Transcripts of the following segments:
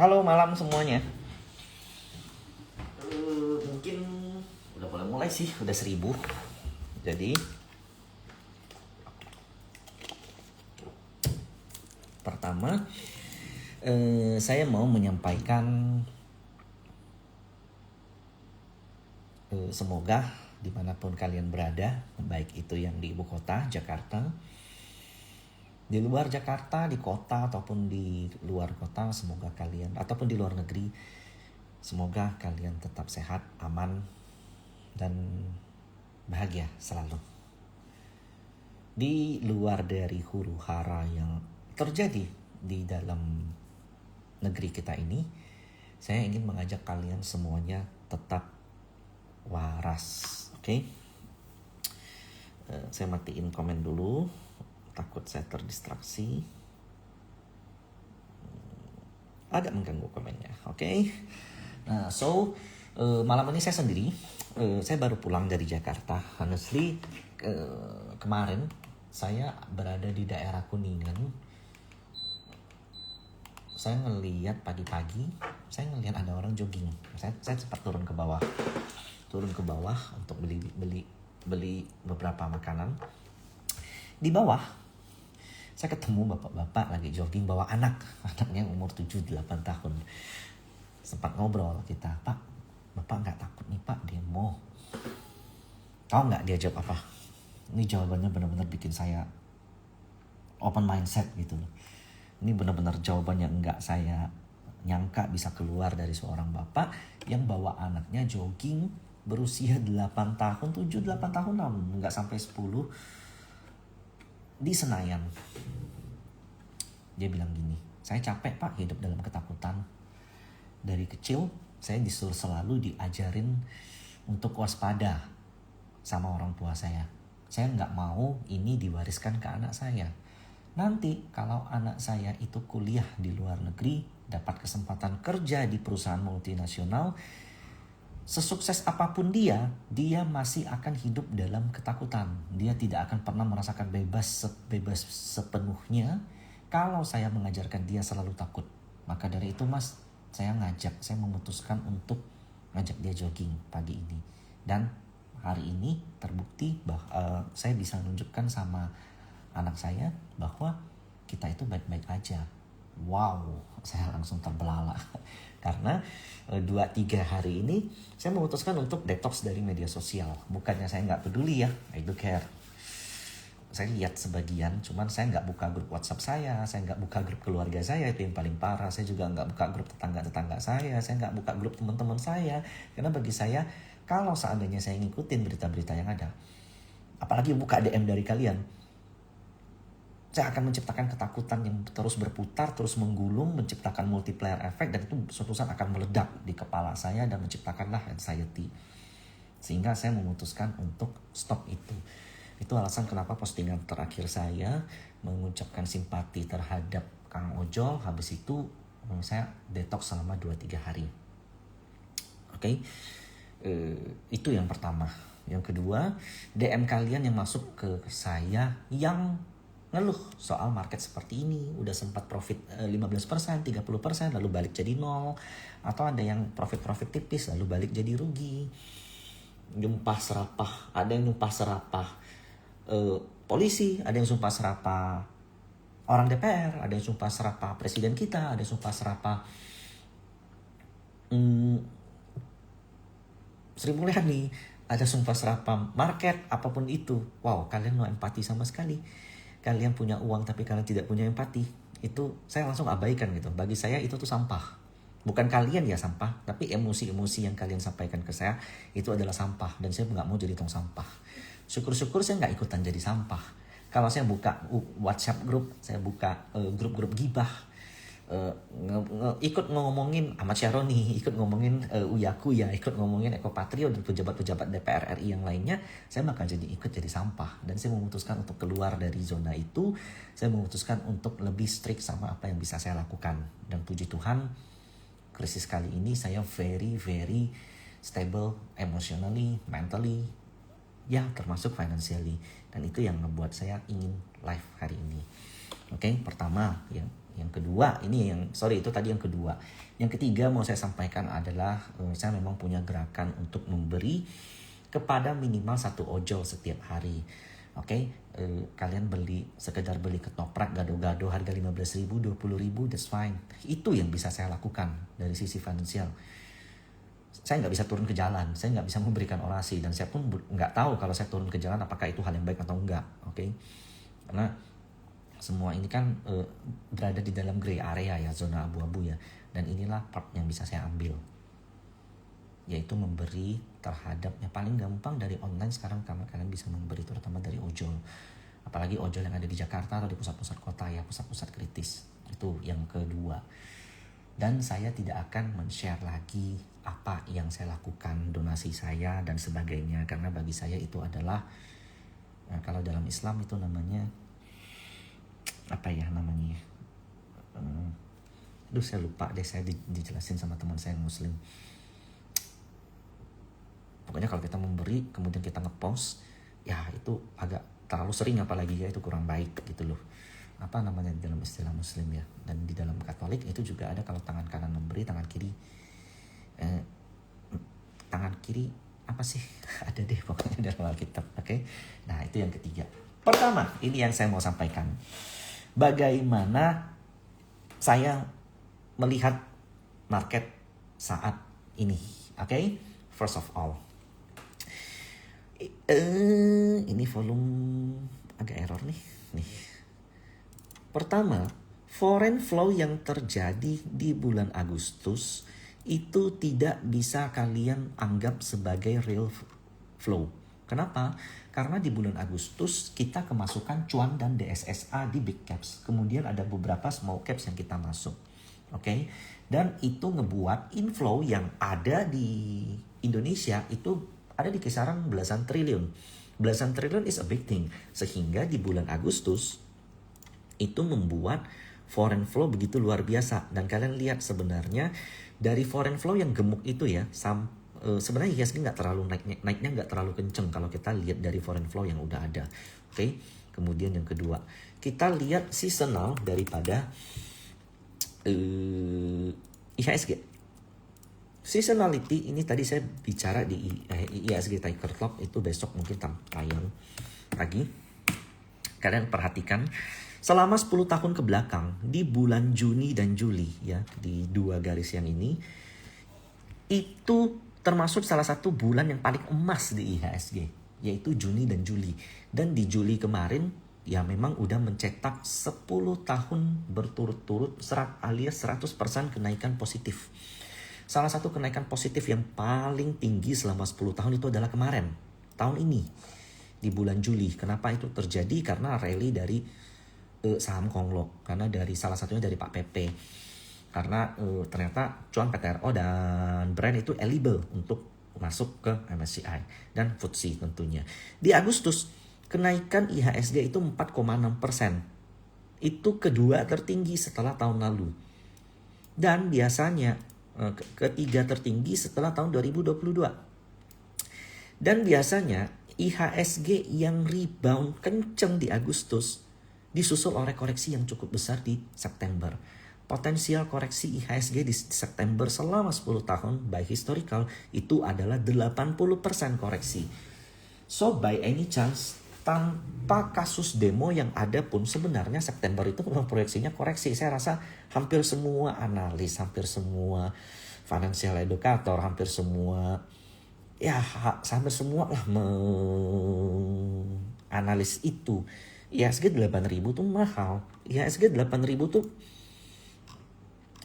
Halo malam semuanya. Mungkin udah boleh mulai sih, udah 1000. Jadi pertama saya mau menyampaikan semoga dimanapun kalian berada, baik itu yang di ibu kota Jakarta, di luar Jakarta, di kota ataupun di luar kota, semoga kalian ataupun di luar negeri, semoga kalian tetap sehat, aman, dan bahagia selalu. Di luar dari huru hara yang terjadi di dalam negeri kita ini, saya ingin mengajak kalian semuanya tetap waras, oke? Saya matiin komen dulu, takut saya terdistraksi. Agak mengganggu komennya, oke? Nah, malam ini saya sendiri. Saya baru pulang dari Jakarta. Honestly, kemarin saya berada di daerah Kuningan. Saya ngelihat pagi-pagi, saya ngelihat ada orang jogging. Saya sempat turun ke bawah untuk beli beberapa makanan. Di bawah saya ketemu bapak-bapak lagi jogging bawa anaknya umur 7-8 tahun. Sempat ngobrol kita, Pak, Bapak nggak takut nih Pak demo? Tahu nggak dia jawab apa? Ini jawabannya benar-benar bikin saya open mindset gitu loh. Ini benar-benar jawaban yang nggak saya nyangka bisa keluar dari seorang bapak yang bawa anaknya jogging berusia 8 tahun, 7-8 tahun lah, nggak sampai 10, di Senayan. Dia bilang gini, saya capek Pak hidup dalam ketakutan. Dari kecil saya disuruh selalu diajarin untuk waspada sama orang tua saya. Saya nggak mau ini diwariskan ke anak saya. Nanti kalau anak saya itu kuliah di luar negeri, dapat kesempatan kerja di perusahaan multinasional, sesukses apapun dia masih akan hidup dalam ketakutan. Dia tidak akan pernah merasakan bebas sepenuhnya kalau saya mengajarkan dia selalu takut. Maka dari itu Mas, saya memutuskan untuk ngajak dia jogging pagi ini. Dan hari ini terbukti bahwa saya bisa nunjukkan sama anak saya bahwa kita itu baik-baik aja. Wow, saya langsung terbelalak. Karena 2-3 hari ini saya memutuskan untuk detox dari media sosial. Bukannya saya nggak peduli ya, I do care. Saya lihat sebagian, cuman saya nggak buka grup WhatsApp saya nggak buka grup keluarga saya, itu yang paling parah. Saya juga nggak buka grup tetangga-tetangga saya nggak buka grup teman-teman saya. Karena bagi saya, kalau seandainya saya ngikutin berita-berita yang ada, apalagi buka DM dari kalian, saya akan menciptakan ketakutan yang terus berputar, terus menggulung, menciptakan multiplier effect, dan itu suatu saat akan meledak di kepala saya dan menciptakanlah anxiety. Sehingga saya memutuskan untuk stop itu. Itu alasan kenapa postingan terakhir saya mengucapkan simpati terhadap Kang Ojol. Habis itu saya detox selama 2-3 hari. Oke? Itu yang pertama. Yang kedua, DM kalian yang masuk ke saya yang ngeluh soal market seperti ini. Udah sempat profit 15%, 30%, lalu balik jadi 0. Atau ada yang profit tipis lalu balik jadi rugi. Nyumpah serapah, ada yang nyumpah serapah polisi, ada yang sumpah serapah orang DPR, ada yang sumpah serapah presiden kita, ada yang sumpah serapah Sri Mulyani, ada sumpah serapah market, apapun itu. Wow, kalian no empati sama sekali. Kalian punya uang tapi kalian tidak punya empati. Itu saya langsung abaikan gitu. Bagi saya itu tuh sampah. Bukan kalian ya sampah, tapi emosi-emosi yang kalian sampaikan ke saya itu adalah sampah, dan saya nggak mau jadi tong sampah. Syukur-syukur saya nggak ikutan jadi sampah. Kalau saya buka WhatsApp grup, saya buka grup-grup gibah, ikut ngomongin Ahmad Syaroni, ikut ngomongin Uya Kuya, ikut ngomongin Eko Patrio dan pejabat-pejabat DPR RI yang lainnya, saya bakal ikut jadi sampah. Dan saya memutuskan untuk keluar dari zona itu. Saya memutuskan untuk lebih strict sama apa yang bisa saya lakukan. Dan puji Tuhan, krisis kali ini saya very stable emotionally, mentally, ya termasuk financially. Dan itu yang membuat saya ingin live hari ini. Oke, pertama Yang kedua, itu tadi yang kedua. Yang ketiga mau saya sampaikan adalah saya memang punya gerakan untuk memberi kepada minimal 1 ojol setiap hari. Oke, kalian sekedar beli ketoprak gado-gado harga 15.000, 20.000, that's fine. Itu yang bisa saya lakukan dari sisi finansial. Saya nggak bisa turun ke jalan, saya nggak bisa memberikan orasi, dan saya pun nggak tahu kalau saya turun ke jalan apakah itu hal yang baik atau enggak, oke? Karena semua ini kan berada di dalam gray area ya, zona abu-abu ya, dan inilah part yang bisa saya ambil, yaitu memberi terhadap yang paling gampang dari online sekarang. Kalian bisa memberi terutama dari ojol, apalagi ojol yang ada di Jakarta atau di pusat-pusat kota ya, pusat-pusat kritis. Itu yang kedua. Dan saya tidak akan men-share lagi apa yang saya lakukan, donasi saya dan sebagainya, karena bagi saya itu adalah kalau dalam Islam itu namanya saya lupa deh, saya dijelasin sama teman saya yang muslim. Pokoknya kalau kita memberi kemudian kita ngepost, ya itu agak terlalu sering, apalagi ya itu kurang baik gitu loh. Apa namanya di dalam istilah muslim ya, dan di dalam Katolik itu juga ada, kalau tangan kanan memberi, tangan kiri apa sih ada deh pokoknya dalam Alkitab. Oke. Nah itu yang ketiga. Pertama, ini yang saya mau sampaikan, bagaimana saya melihat market saat ini. Oke. First of all, ini volume agak error nih. Pertama, foreign flow yang terjadi di bulan Agustus itu tidak bisa kalian anggap sebagai real flow. Kenapa? Karena di bulan Agustus kita kemasukan cuan dan DSSA di big caps. Kemudian ada beberapa small caps yang kita masuk. Oke? Dan itu ngebuat inflow yang ada di Indonesia itu ada di kisaran belasan triliun. Belasan triliun is a big thing. Sehingga di bulan Agustus itu membuat foreign flow begitu luar biasa. Dan kalian lihat sebenarnya dari foreign flow yang gemuk itu ya, sebenarnya IHSG nggak terlalu naiknya nggak terlalu kenceng kalau kita lihat dari foreign flow yang udah ada. Oke. Kemudian yang kedua, kita lihat seasonal daripada IHSG. Seasonality ini tadi saya bicara di IHSG Tiger Clock, itu besok mungkin tayang lagi. Kalian perhatikan selama 10 tahun ke belakang di bulan Juni dan Juli ya, di dua garis yang ini, itu termasuk salah satu bulan yang paling emas di IHSG, yaitu Juni dan Juli. Dan di Juli kemarin ya memang udah mencetak 10 tahun berturut-turut alias 100% kenaikan positif. Salah satu kenaikan positif yang paling tinggi selama 10 tahun itu adalah kemarin, tahun ini, di bulan Juli. Kenapa itu terjadi? Karena rally dari saham Konglok, karena salah satunya dari Pak PP, karena ternyata cuan PTRO dan Brand itu eligible untuk masuk ke MSCI dan FTSE tentunya. Di Agustus kenaikan IHSG itu 4,6%, itu kedua tertinggi setelah tahun lalu, dan biasanya ketiga tertinggi setelah tahun 2022. Dan biasanya IHSG yang rebound kenceng di Agustus disusul oleh koreksi yang cukup besar di September. Potensial koreksi IHSG di September selama 10 tahun by historical itu adalah 80% koreksi. So by any chance, tanpa kasus demo yang ada pun sebenarnya September itu memang proyeksinya koreksi. Saya rasa hampir semua analis, hampir semua financial educator, hampir semua lah analis itu. IHSG 8.000 tuh mahal. IHSG 8.000 tuh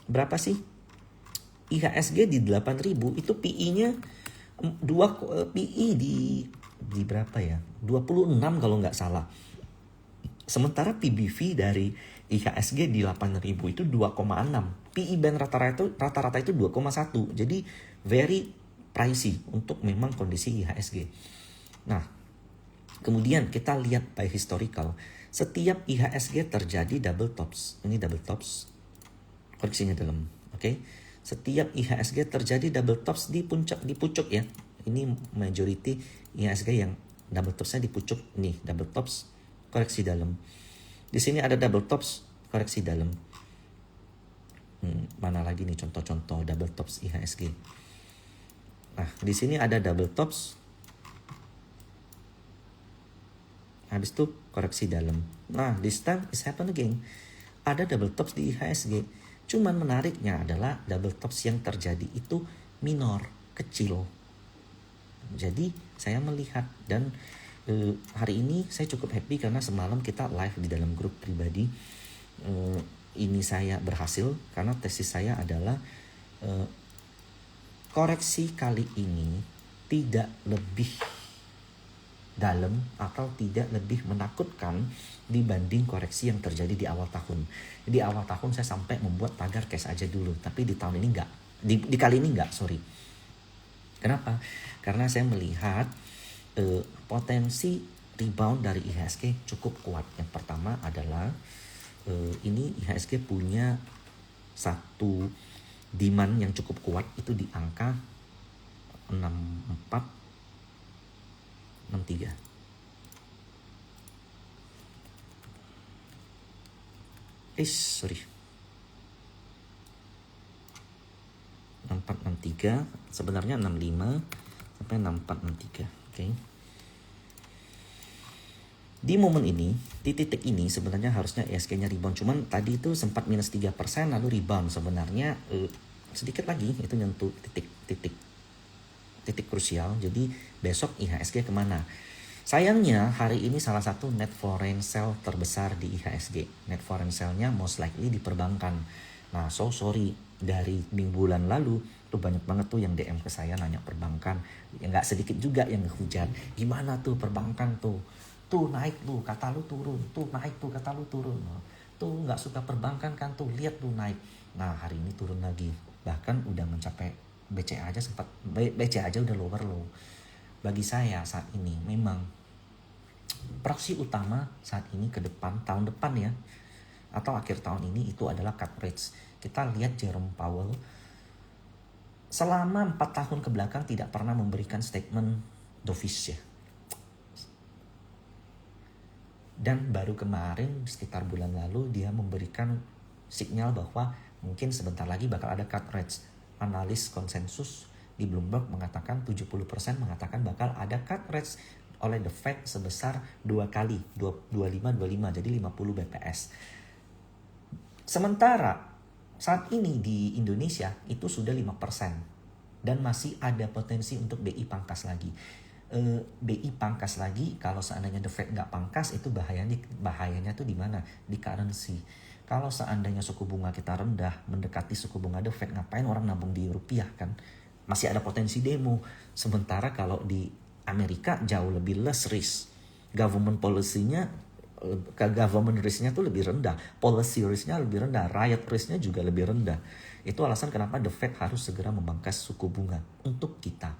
berapa sih? IHSG di 8.000 itu PI-nya PI di berapa ya? 26 kalau nggak salah. Sementara PBV dari IHSG di 8.000 itu 2,6. PI band rata-rata itu 2,1. Jadi very pricey untuk memang kondisi IHSG. Nah, kemudian kita lihat by historical, setiap IHSG terjadi double tops. Ini double tops, koreksinya dalam. Oke. Setiap IHSG terjadi double tops di pucuk ya. Ini majority IHSG yang double topsnya di pucuk. Nih double tops, koreksi dalam. Di sini ada double tops, koreksi dalam. Mana lagi nih contoh-contoh double tops IHSG? Nah, di sini ada double tops. Habis itu koreksi dalam. Nah, this time is happen again. Ada double tops di IHSG. Cuman menariknya adalah double tops yang terjadi itu minor, kecil. Jadi saya melihat dan hari ini saya cukup happy karena semalam kita live di dalam grup pribadi. Ini saya berhasil karena tesis saya adalah koreksi kali ini tidak lebih dalam atau tidak lebih menakutkan dibanding koreksi yang terjadi di awal tahun. Di awal tahun saya sampai membuat pagar cash aja dulu, tapi di tahun ini enggak. Di kali ini enggak, sorry. Kenapa? Karena saya melihat potensi rebound dari IHSG cukup kuat. Yang pertama adalah ini IHSG punya satu demand yang cukup kuat itu di angka 6463. Sorry. 6463, sebenarnya 65 sampai 6463. Oke. Di momen ini, di titik ini sebenarnya harusnya IHSG-nya rebound. Cuman tadi itu sempat minus 3% lalu rebound. Sebenarnya sedikit lagi itu nyentuh titik krusial. Jadi besok IHSG kemana? Sayangnya hari ini salah satu net foreign sale terbesar di IHSG. Net foreign sale-nya most likely di perbankan. Nah, so sorry, dari bulan lalu tuh banyak banget tuh yang DM ke saya nanya perbankan. Ya nggak sedikit juga yang ngehujat. Gimana tuh perbankan tuh? Tuh naik tuh, kata lu turun. Tuh naik tuh, kata lu turun. Tuh nggak suka perbankan kan tuh, lihat tuh naik. Nah, hari ini turun lagi. Bahkan udah mencapai BCA aja udah lower low. Bagi saya saat ini memang proksi utama saat ini ke depan, tahun depan ya, atau akhir tahun ini itu adalah cut rates. Kita lihat Jerome Powell selama 4 tahun ke belakang tidak pernah memberikan statement dovish ya. Dan baru kemarin sekitar bulan lalu dia memberikan sinyal bahwa mungkin sebentar lagi bakal ada cut rates. Analis konsensus di Bloomberg mengatakan 70% mengatakan bakal ada cut rates oleh the Fed sebesar 2 kali, 25, jadi 50 BPS. Sementara saat ini di Indonesia itu sudah 5% dan masih ada potensi untuk BI pangkas lagi. BI pangkas lagi kalau seandainya the Fed nggak pangkas itu bahayanya tuh di mana? Di currency. Kalau seandainya suku bunga kita rendah mendekati suku bunga the Fed, ngapain orang nabung di rupiah kan? Masih ada potensi demo. Sementara kalau di Amerika jauh lebih less risk. Government policy-nya, government risk-nya tuh lebih rendah. Policy risk-nya lebih rendah. Rakyat risk-nya juga lebih rendah. Itu alasan kenapa the Fed harus segera memangkas suku bunga untuk kita.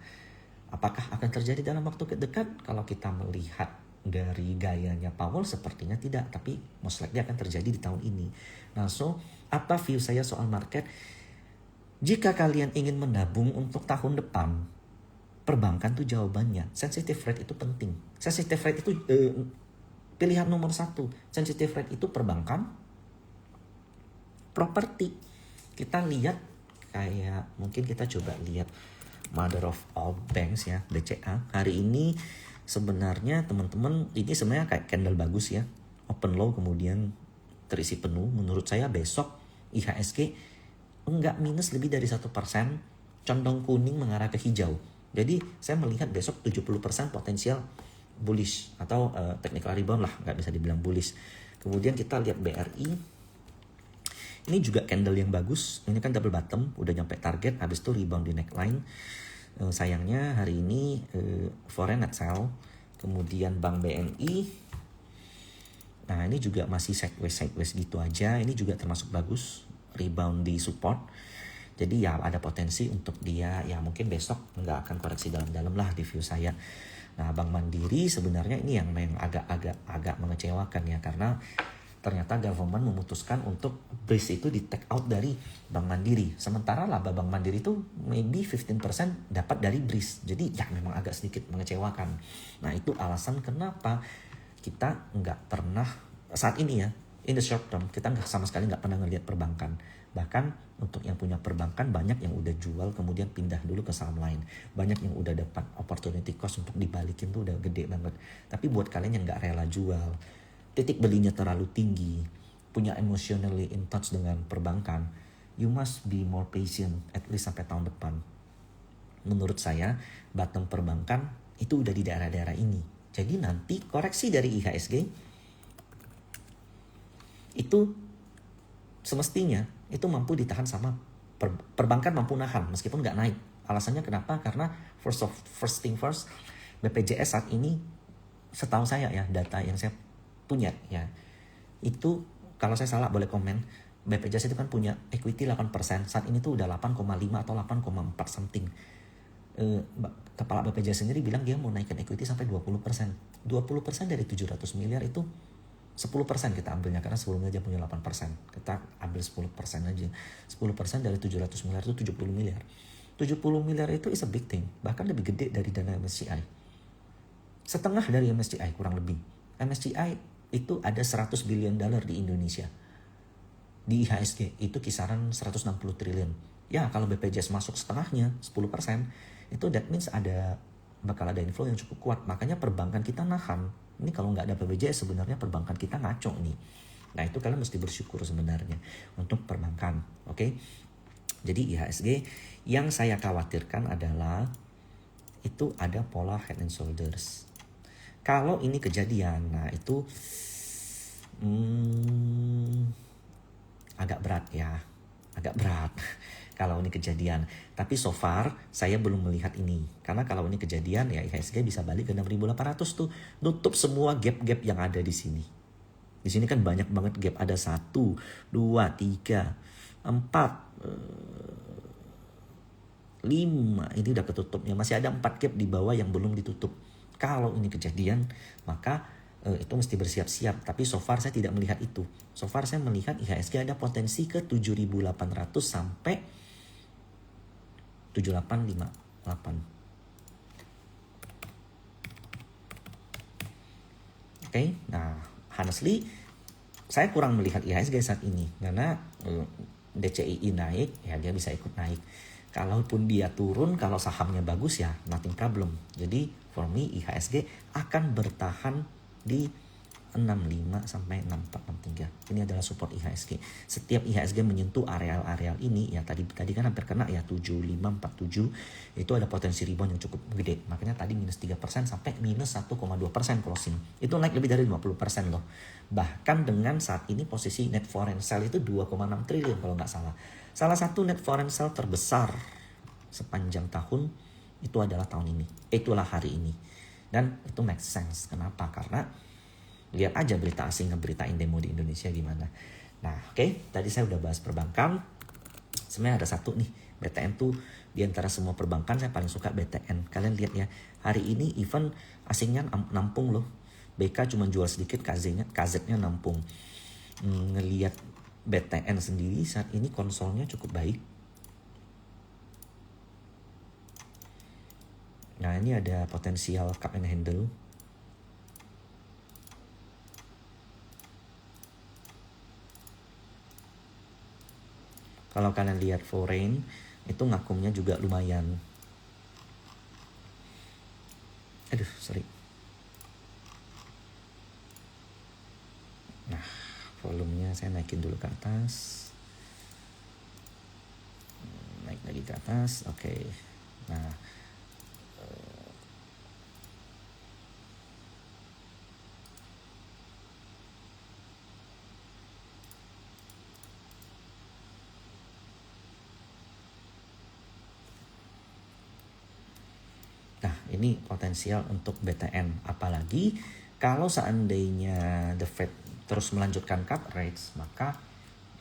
Apakah akan terjadi dalam waktu dekat? Kalau kita melihat dari gayanya Powell sepertinya tidak, tapi most likely akan terjadi di tahun ini. Nah, so apa view saya soal market? Jika kalian ingin menabung untuk tahun depan, perbankan tuh jawabannya. Sensitive rate itu penting. Sensitive rate itu pilihan nomor 1. Sensitive rate itu perbankan, properti. Kita lihat kayak mungkin kita coba lihat Mother of all banks ya, BCA. Hari ini sebenarnya teman-teman ini sebenarnya kayak candle bagus ya. Open low kemudian terisi penuh. Menurut saya besok IHSG enggak minus lebih dari 1%, condong kuning mengarah ke hijau. Jadi saya melihat besok 70% potensial bullish atau technical rebound lah, nggak bisa dibilang bullish. Kemudian kita lihat BRI. Ini juga candle yang bagus. Ini kan double bottom, udah nyampe target, habis itu rebound di neckline. Sayangnya hari ini foreign net sell. Kemudian Bank BNI. Nah, ini juga masih sideways gitu aja. Ini juga termasuk bagus, rebound di support. Jadi ya ada potensi untuk dia ya mungkin besok nggak akan koreksi dalam-dalam lah di view saya. Nah, Bank Mandiri sebenarnya ini yang agak mengecewakan ya, karena ternyata government memutuskan untuk BRIS itu di take out dari Bank Mandiri. Sementara laba Bank Mandiri itu maybe 15% dapat dari BRIS. Jadi ya memang agak sedikit mengecewakan. Nah, itu alasan kenapa kita nggak pernah saat ini ya in the short term kita sama sekali nggak pernah ngelihat perbankan. Bahkan untuk yang punya perbankan banyak yang udah jual kemudian pindah dulu ke saham lain. Banyak yang udah dapat opportunity cost untuk dibalikin tuh udah gede banget. Tapi buat kalian yang nggak rela jual, titik belinya terlalu tinggi, punya emotionally in touch dengan perbankan, you must be more patient at least sampai tahun depan. Menurut saya bottom perbankan itu udah di daerah-daerah ini. Jadi nanti koreksi dari IHSG itu semestinya itu mampu ditahan sama perbankan, mampu nahan meskipun nggak naik. Alasannya kenapa? Karena first thing first, BPJS saat ini setahu saya ya, data yang saya punya ya, itu kalau saya salah boleh komen, BPJS itu kan punya equity 8%, saat ini tuh udah 8,5 atau 8,4 something. Kepala BPJS sendiri bilang dia mau naikkan equity sampai 20%. 20% dari 700 miliar itu 10% kita ambilnya, karena sebelumnya dia punya 8%. Kita ambil 10% aja. 10% dari 700 miliar itu 70 miliar. 70 miliar itu is a big thing. Bahkan lebih gede dari dana MSCI. Setengah dari MSCI kurang lebih. MSCI itu ada 100 billion dollar di Indonesia. Di IHSG itu kisaran 160 triliun. Ya kalau BPJS masuk setengahnya, 10%, itu that means bakal ada inflow yang cukup kuat. Makanya perbankan kita nahan. Ini kalau nggak ada BPJS sebenarnya perbankan kita ngaco nih. Nah itu kalian mesti bersyukur sebenarnya untuk perbankan. Oke? Jadi IHSG yang saya khawatirkan adalah itu ada pola head and shoulders. Kalau ini kejadian, nah itu agak berat ya. Agak berat kalau ini kejadian. Tapi so far saya belum melihat ini. Karena kalau ini kejadian ya IHSG bisa balik ke 6.800 tuh. Nutup semua gap-gap yang ada di sini. Di sini kan banyak banget gap. Ada 1, 2, 3, 4, 5. Ini udah ketutupnya. Masih ada 4 gap di bawah yang belum ditutup. Kalau ini kejadian maka itu mesti bersiap-siap. Tapi so far saya tidak melihat itu. So far saya melihat IHSG ada potensi ke 7.800 sampai 7.858. Oke, nah honestly saya kurang melihat IHSG saat ini karena DCII naik ya dia bisa ikut naik. Kalaupun dia turun, kalau sahamnya bagus ya nothing problem. Jadi for me IHSG akan bertahan di 65 sampai 6463. Ini adalah support IHSG. Setiap IHSG menyentuh areal-areal ini ya tadi kan hampir kena ya 7547, itu ada potensi rebound yang cukup gede. Makanya tadi minus 3% sampai minus 1,2% closing. Itu naik lebih dari 50% loh. Bahkan dengan saat ini posisi net foreign sale itu 2,6 triliun kalau nggak salah. Salah satu net foreign sale terbesar sepanjang tahun itu adalah tahun ini. Itulah hari ini. Dan itu make sense. Kenapa? Karena lihat aja berita asing ngeberitain demo di Indonesia gimana. Nah, oke, tadi saya udah bahas perbankan. Sebenarnya ada satu nih, BTN tuh di antara semua perbankan saya paling suka BTN. Kalian lihat ya, hari ini even asingnya nampung loh. BK cuma jual sedikit, KZ-nya nampung. Ngelihat BTN sendiri saat ini konsolnya cukup baik. Nah, ini ada potensial cup and handle. Kalau kalian lihat foreign, itu ngakumnya juga lumayan. Aduh, sorry. Nah, volumenya saya naikin dulu ke atas. Naik lagi ke atas, oke. Nah, ini potensial untuk BTN. Apalagi kalau seandainya the Fed terus melanjutkan cut rates, maka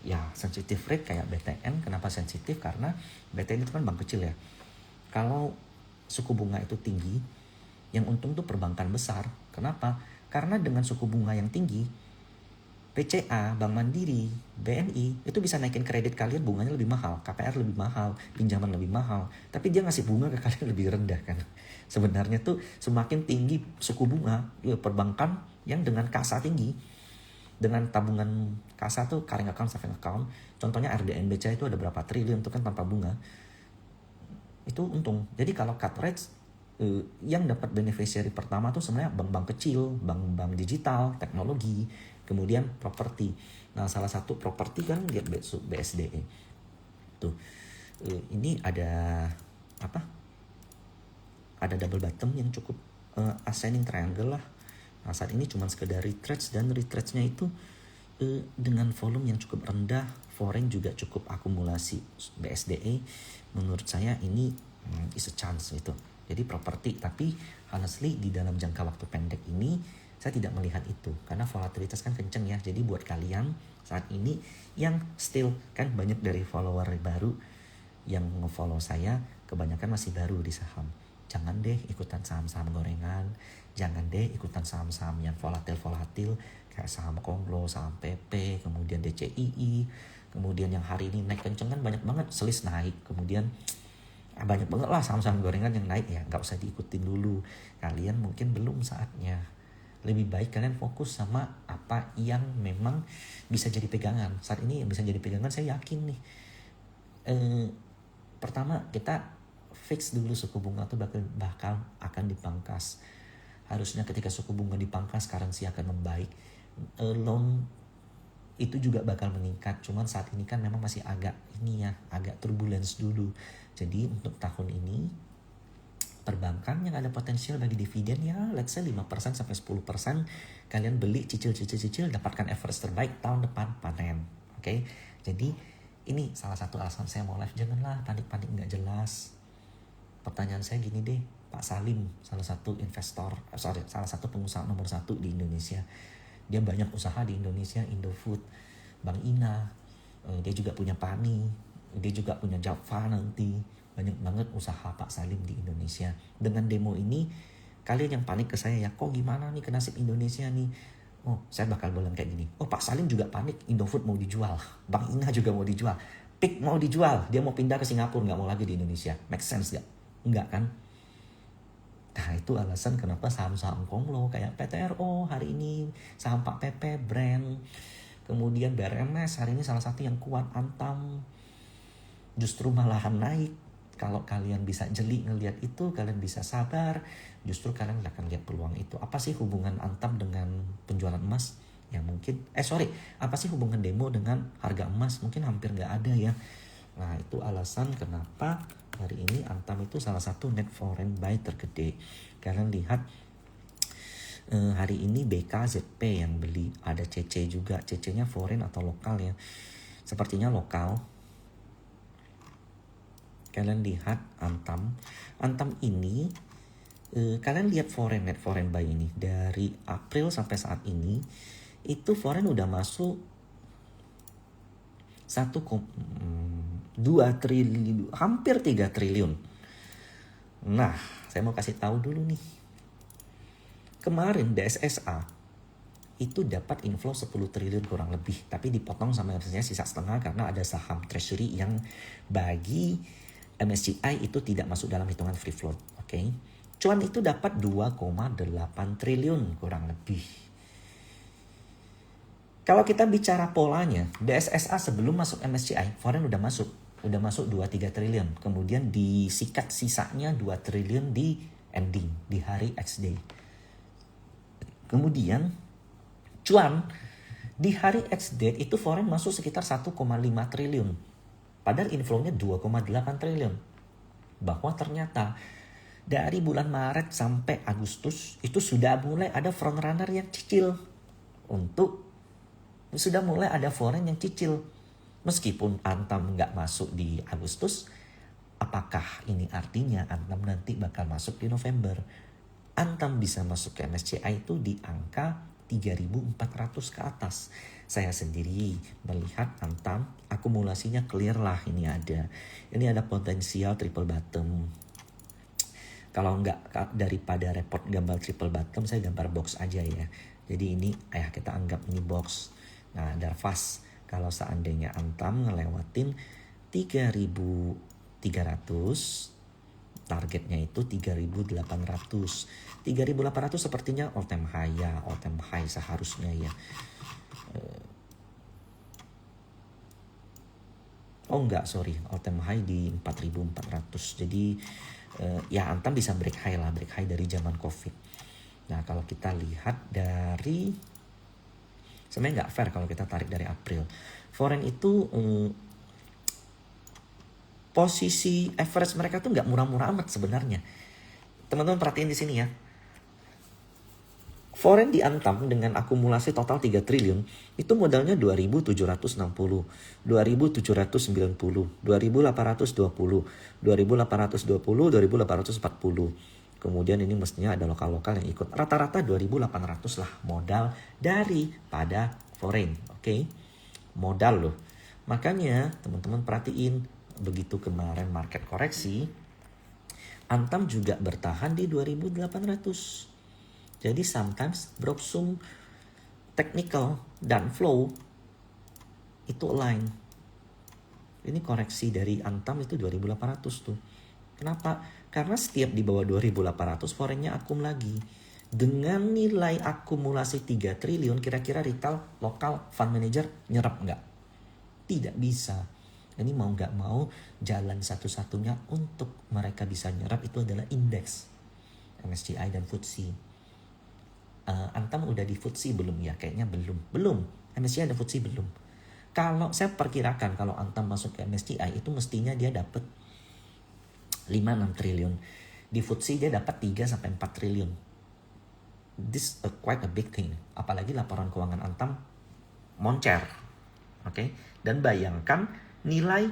ya sensitive rate kayak BTN. Kenapa sensitif? Karena BTN itu kan bank kecil ya. Kalau suku bunga itu tinggi, yang untung tuh perbankan besar. Kenapa? Karena dengan suku bunga yang tinggi, BCA, Bank Mandiri, BNI itu bisa naikin kredit kalian bunganya lebih mahal, KPR lebih mahal, pinjaman lebih mahal. Tapi dia ngasih bunga ke kalian lebih rendah kan. Sebenarnya tuh semakin tinggi suku bunga ya perbankan yang dengan kasa tinggi Dengan tabungan kasa tuh, current account, saving account, contohnya RDNBC itu ada berapa triliun itu kan tanpa bunga, itu untung. Jadi kalau cut rates, yang dapat beneficiary pertama tuh sebenarnya bank-bank kecil, bank-bank digital, teknologi, kemudian properti. Nah salah satu properti kan lihat BSDE tuh, ini ada apa? Ada double bottom yang cukup ascending triangle lah. Nah saat ini cuma sekedar retrace, dan retrace-nya itu dengan volume yang cukup rendah, foreign juga cukup akumulasi. BSDE menurut saya ini is a chance gitu. Jadi properti, tapi honestly di dalam jangka waktu pendek ini saya tidak melihat itu karena volatilitas kan kenceng ya. Jadi buat kalian saat ini yang still, kan banyak dari follower baru yang nge-follow saya, kebanyakan masih baru di saham. Jangan deh ikutan saham-saham gorengan, jangan deh ikutan saham-saham yang volatil kayak saham Konglo, saham PP, kemudian DCII, kemudian yang hari ini naik kenceng kan banyak banget, Selis naik, kemudian banyak banget lah saham-saham gorengan yang naik ya, nggak usah diikutin dulu. Kalian mungkin belum saatnya. Lebih baik kalian fokus sama apa yang memang bisa jadi pegangan. Saat ini yang bisa jadi pegangan saya yakin nih. Pertama kita fix dulu suku bunga tuh bakal akan dipangkas. Harusnya ketika suku bunga dipangkas, currency akan membaik. Loan itu juga bakal meningkat. Cuman saat ini kan memang masih agak turbulence dulu. Jadi untuk tahun ini perbankan yang ada potensial bagi dividen ya let's say 5% sampai 10%, kalian beli cicil dapatkan average terbaik tahun depan panen. Oke. Jadi ini salah satu alasan saya mau live. Janganlah panik-panik nggak jelas. Pertanyaan saya gini deh, Pak Salim, salah satu pengusaha nomor 1 di Indonesia. Dia banyak usaha di Indonesia, Indofood, Bank Ina, dia juga punya Pani, dia juga punya Java nanti. Banyak banget usaha Pak Salim di Indonesia. Dengan demo ini, kalian yang panik ke saya ya, kok gimana nih ke nasib Indonesia nih? Oh, saya bakal bilang kayak gini. Oh, Pak Salim juga panik, Indofood mau dijual, Bank Ina juga mau dijual, PIK mau dijual, dia mau pindah ke Singapura, nggak mau lagi di Indonesia. Make sense gak? Enggak kan? Nah itu alasan kenapa saham-saham Konglo kayak PTRO hari ini, saham Pak PP, Brand, kemudian BRMS hari ini salah satu yang kuat, Antam justru malahan naik. Kalau kalian bisa jeli ngelihat itu, kalian bisa sabar, justru kalian akan lihat peluang itu. Apa sih hubungan Antam dengan penjualan emas? Ya mungkin, apa sih hubungan demo dengan harga emas? Mungkin hampir nggak ada ya. Nah itu alasan kenapa hari ini Antam itu salah satu net foreign buy tergede. Kalian lihat hari ini BKZP yang beli, ada CC juga. CC-nya foreign atau lokal ya? Sepertinya lokal. Kalian lihat Antam ini, kalian lihat net foreign buy ini dari April sampai saat ini itu foreign udah masuk 2 triliun, hampir 3 triliun. Nah, saya mau kasih tahu dulu nih. Kemarin DSSA itu dapat inflow 10 triliun kurang lebih, tapi dipotong sama MSCI sisa setengah karena ada saham treasury yang bagi MSCI itu tidak masuk dalam hitungan free float. Oke. Cuan itu dapat 2,8 triliun kurang lebih. Kalau kita bicara polanya, DSSA sebelum masuk MSCI, foreign udah masuk 2-3 triliun. Kemudian disikat sisanya 2 triliun di ending, di hari X day. Kemudian cuan di hari X date itu foreign masuk sekitar 1,5 triliun. Padahal inflow-nya 2,8 triliun. Bahwa ternyata dari bulan Maret sampai Agustus itu sudah mulai ada front runner yang cicil. Sudah mulai ada foreign yang cicil. Meskipun Antam nggak masuk di Agustus, apakah ini artinya Antam nanti bakal masuk di November? Antam bisa masuk ke MSCI itu di angka 3.400 ke atas. Saya sendiri melihat Antam akumulasinya clear lah, ini ada potensial triple bottom. Kalau enggak daripada report gambar triple bottom, saya gambar box aja ya. Jadi ini kita anggap ini box. Nah, Darvas kalau seandainya Antam ngelewatin 3.300, targetnya itu 3.800. 3.800 sepertinya all time high seharusnya ya. Oh enggak, sorry, all time high di 4.400. Jadi ya Antam bisa break high lah, break high dari zaman COVID. Nah kalau kita lihat dari, sebenarnya nggak fair kalau kita tarik dari April. Foreign itu posisi average mereka tuh nggak murah-murah amat sebenarnya. Teman-teman perhatiin di sini ya. Foreign diantam dengan akumulasi total 3 triliun, itu modalnya 2.760, 2.790, 2.820, 2.820, 2.840. Kemudian ini mestinya ada lokal-lokal yang ikut. Rata-rata 2.800 lah modal daripada foreign. Oke? Modal loh. Makanya teman-teman perhatiin, begitu kemarin market koreksi, Antam juga bertahan di 2.800. Jadi sometimes Broksum technical dan flow itu align. Ini koreksi dari Antam itu 2.800 tuh. Kenapa? Karena setiap di bawah 2.800 foreignnya akum lagi. Dengan nilai akumulasi 3 triliun, kira-kira retail lokal fund manager nyerap nggak? Tidak bisa. Ini mau nggak mau jalan satu-satunya untuk mereka bisa nyerap itu adalah indeks MSCI dan FTSE. Antam udah di FTSE belum ya? Kayaknya belum. MSCI dan FTSE belum. Kalau saya perkirakan kalau Antam masuk ke MSCI itu mestinya dia dapat 5-6 triliun. Di FTSE dia dapat 3-4 triliun. This quite a big thing. Apalagi laporan keuangan Antam moncer. Oke? Dan bayangkan nilai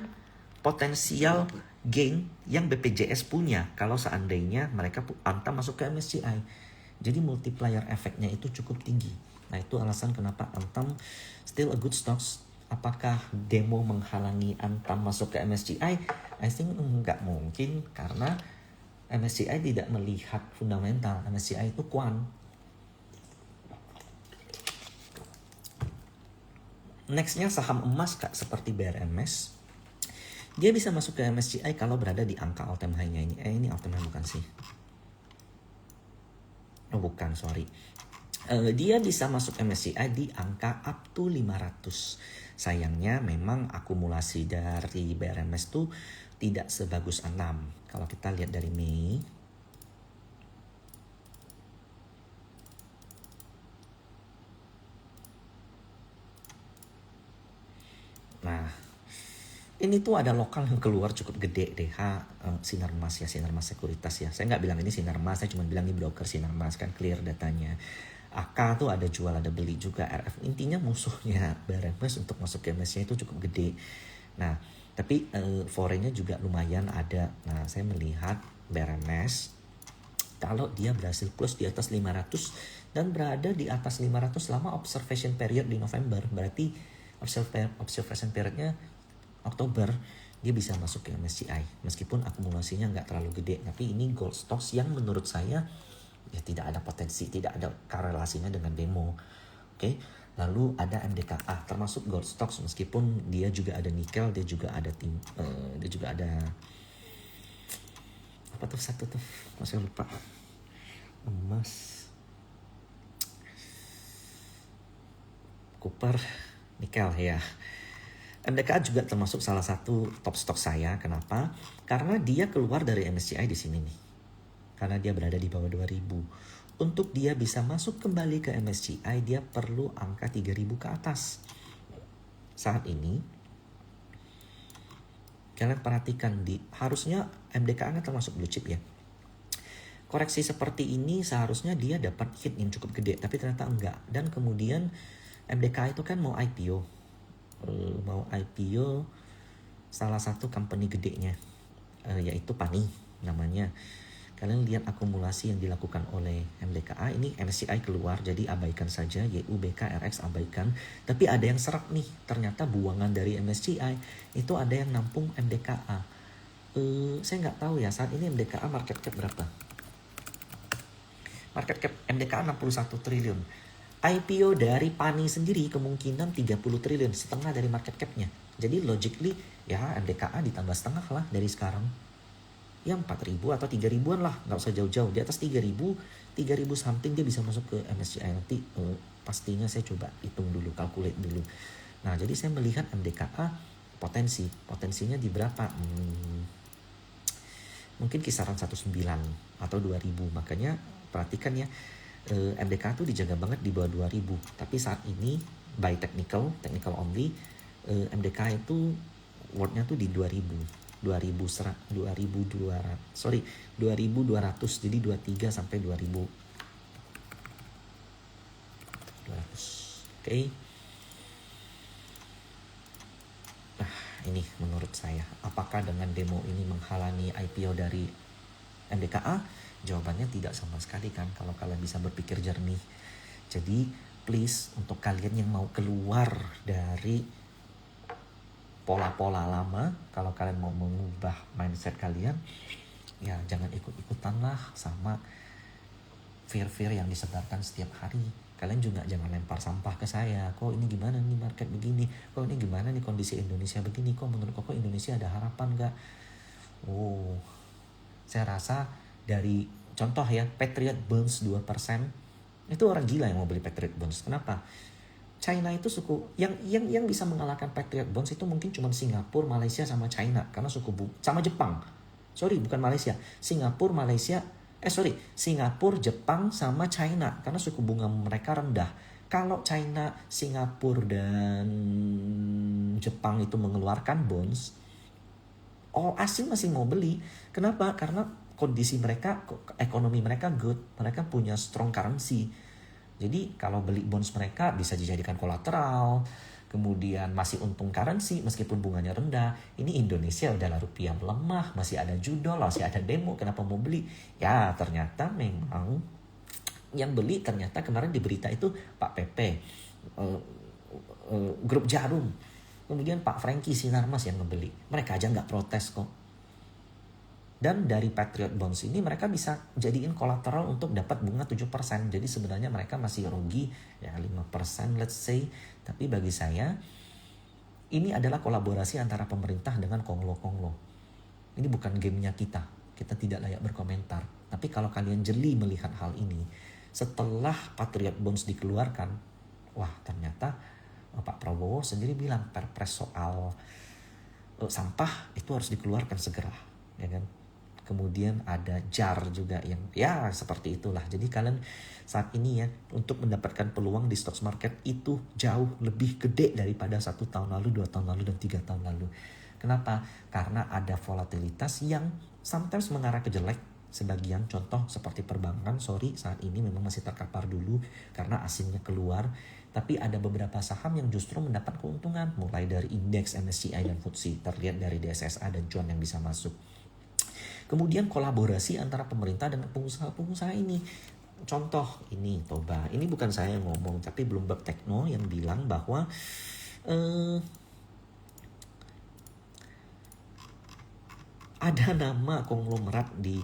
potensial gain yang BPJS punya kalau seandainya mereka Antam masuk ke MSCI. Jadi multiplier efeknya itu cukup tinggi. Nah itu alasan kenapa Antam still a good stocks. Apakah demo menghalangi Antam masuk ke MSCI? I think nggak mungkin karena MSCI tidak melihat fundamental. MSCI itu quant. Nextnya saham emas Kak, seperti BRMS. Dia bisa masuk ke MSCI kalau berada di angka all time high-nya ini. Ini all time high bukan sih? Oh bukan, sorry. Dia bisa masuk MSCI di angka up to 500. Sayangnya memang akumulasi dari BRMS tuh tidak sebagus 6. Kalau kita lihat dari Mei. Nah, ini tuh ada lokal yang keluar cukup gede deh. Sinarmas ya, Sinarmas Sekuritas ya. Saya nggak bilang ini Sinarmas, saya cuma bilang ini broker Sinarmas, kan clear datanya. AK tuh ada jual, ada beli juga. RF intinya musuhnya BRMS untuk masuk ke MSCI itu cukup gede. Nah, tapi foreignnya juga lumayan ada. Nah, saya melihat BRMS kalau dia berhasil close di atas 500 dan berada di atas 500 selama observation period di November, berarti observation periodnya Oktober, dia bisa masuk ke MSCI meskipun akumulasinya nggak terlalu gede. Tapi ini gold stocks yang menurut saya ya tidak ada potensi, tidak ada korelasinya dengan demo. Oke. Lalu ada MDKA termasuk gold stocks meskipun dia juga ada nikel, dia juga ada dia juga ada apa tuh satu tuh masih lupa, emas, copper, nikel ya. MDKA juga termasuk salah satu top stock saya. Kenapa? Karena dia keluar dari MSCI di sini nih. Karena dia berada di bawah 2000. Untuk dia bisa masuk kembali ke MSCI, dia perlu angka 3000 ke atas. Saat ini, kalian perhatikan harusnya MDKA termasuk blue chip ya. Koreksi seperti ini seharusnya dia dapat hit yang cukup gede, tapi ternyata enggak. Dan kemudian MDKA itu kan mau IPO salah satu company gedenya, yaitu PANI namanya. Kalian lihat akumulasi yang dilakukan oleh MDKA, ini MSCI keluar, jadi abaikan saja, YUBK, RX abaikan. Tapi ada yang serap nih, ternyata buangan dari MSCI, itu ada yang nampung MDKA. Saya nggak tahu ya, saat ini MDKA market cap berapa? Market cap MDKA 61 triliun. IPO dari PANI sendiri kemungkinan 30 triliun, setengah dari market cap-nya. Jadi logically ya MDKA ditambah setengah lah dari sekarang. ya 4.000 atau 3.000-an lah, nggak usah jauh-jauh. Di atas 3.000 something dia bisa masuk ke MSCI. Nanti pastinya saya coba hitung dulu, calculate dulu. Nah, jadi saya melihat MDKA potensinya di berapa? Mungkin kisaran 19 atau 2000. Makanya perhatikan ya, MDKA tuh dijaga banget di bawah 2000. Tapi saat ini by technical only, MDKA itu worth-nya tuh di 2200, jadi 23 sampai 2200. Oke. Ini menurut saya, apakah dengan demo ini menghalangi IPO dari MDKA? Jawabannya tidak sama sekali kan, kalau kalian bisa berpikir jernih. Jadi please, untuk kalian yang mau keluar dari pola-pola lama, kalau kalian mau mengubah mindset kalian, ya jangan ikut-ikutan lah sama fear-fear yang disebarkan setiap hari. Kalian juga jangan lempar sampah ke saya. Kok ini gimana nih market begini? Kok ini gimana nih kondisi Indonesia begini? Kok menurut kok Indonesia ada harapan gak? Saya rasa dari contoh ya, Patriot Bonds 2%, itu orang gila yang mau beli Patriot Bonds. Kenapa? China itu suku yang bisa mengalahkan Patriot Bonds itu mungkin cuma Singapura, Malaysia sama China, karena sama Jepang. Sorry, bukan Malaysia. Singapura, Jepang sama China, karena suku bunga mereka rendah. Kalau China, Singapura, dan Jepang itu mengeluarkan bonds, asing masih mau beli. Kenapa? Karena kondisi mereka, ekonomi mereka good, mereka punya strong currency. Jadi kalau beli bonds mereka bisa dijadikan kolateral, kemudian masih untung currency meskipun bunganya rendah. Ini Indonesia udahlah rupiah melemah, masih ada judol, masih ada demo, kenapa mau beli? Ya ternyata memang yang beli ternyata kemarin di berita itu Pak Pepe, grup Jarum, kemudian Pak Franky Sinarmas yang ngebeli. Mereka aja nggak protes kok. Dan dari Patriot Bonds ini mereka bisa jadiin kolateral untuk dapat bunga 7%. Jadi sebenarnya mereka masih rugi ya 5% let's say. Tapi bagi saya ini adalah kolaborasi antara pemerintah dengan konglo-konglo. Ini bukan gamenya kita. Kita tidak layak berkomentar. Tapi kalau kalian jeli melihat hal ini, setelah Patriot Bonds dikeluarkan, wah ternyata Pak Prabowo sendiri bilang perpres soal sampah itu harus dikeluarkan segera, ya kan? Kemudian ada JAR juga yang ya seperti itulah. Jadi kalian saat ini ya untuk mendapatkan peluang di stock market itu jauh lebih gede daripada 1 tahun lalu, 2 tahun lalu, dan 3 tahun lalu. Kenapa? Karena ada volatilitas yang sometimes mengarah ke jelek. Sebagian contoh seperti perbankan, saat ini memang masih terkapar dulu karena asingnya keluar. Tapi ada beberapa saham yang justru mendapat keuntungan, mulai dari indeks MSCI dan FTSE, terlihat dari DSSA dan cuan yang bisa masuk. Kemudian kolaborasi antara pemerintah dan pengusaha-pengusaha ini. Contoh ini Toba. Ini bukan saya yang ngomong, tapi Bloomberg Techno yang bilang bahwa ada nama konglomerat di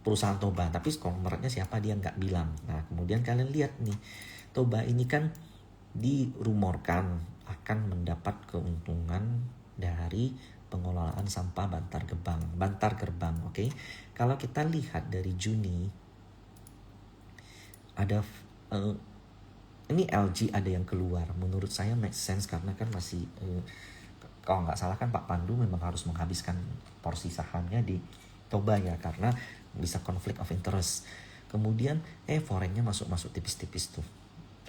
perusahaan Toba, tapi konglomeratnya siapa dia nggak bilang. Nah kemudian kalian lihat nih, Toba ini kan dirumorkan akan mendapat keuntungan dari pengelolaan sampah Bantar Gerbang, oke? Kalau kita lihat dari Juni, ada ini LG ada yang keluar. Menurut saya make sense karena kan masih kalau nggak salah kan Pak Pandu memang harus menghabiskan porsi sahamnya di Toba ya, karena bisa konflik of interest. Kemudian foreignnya masuk tipis-tipis tuh.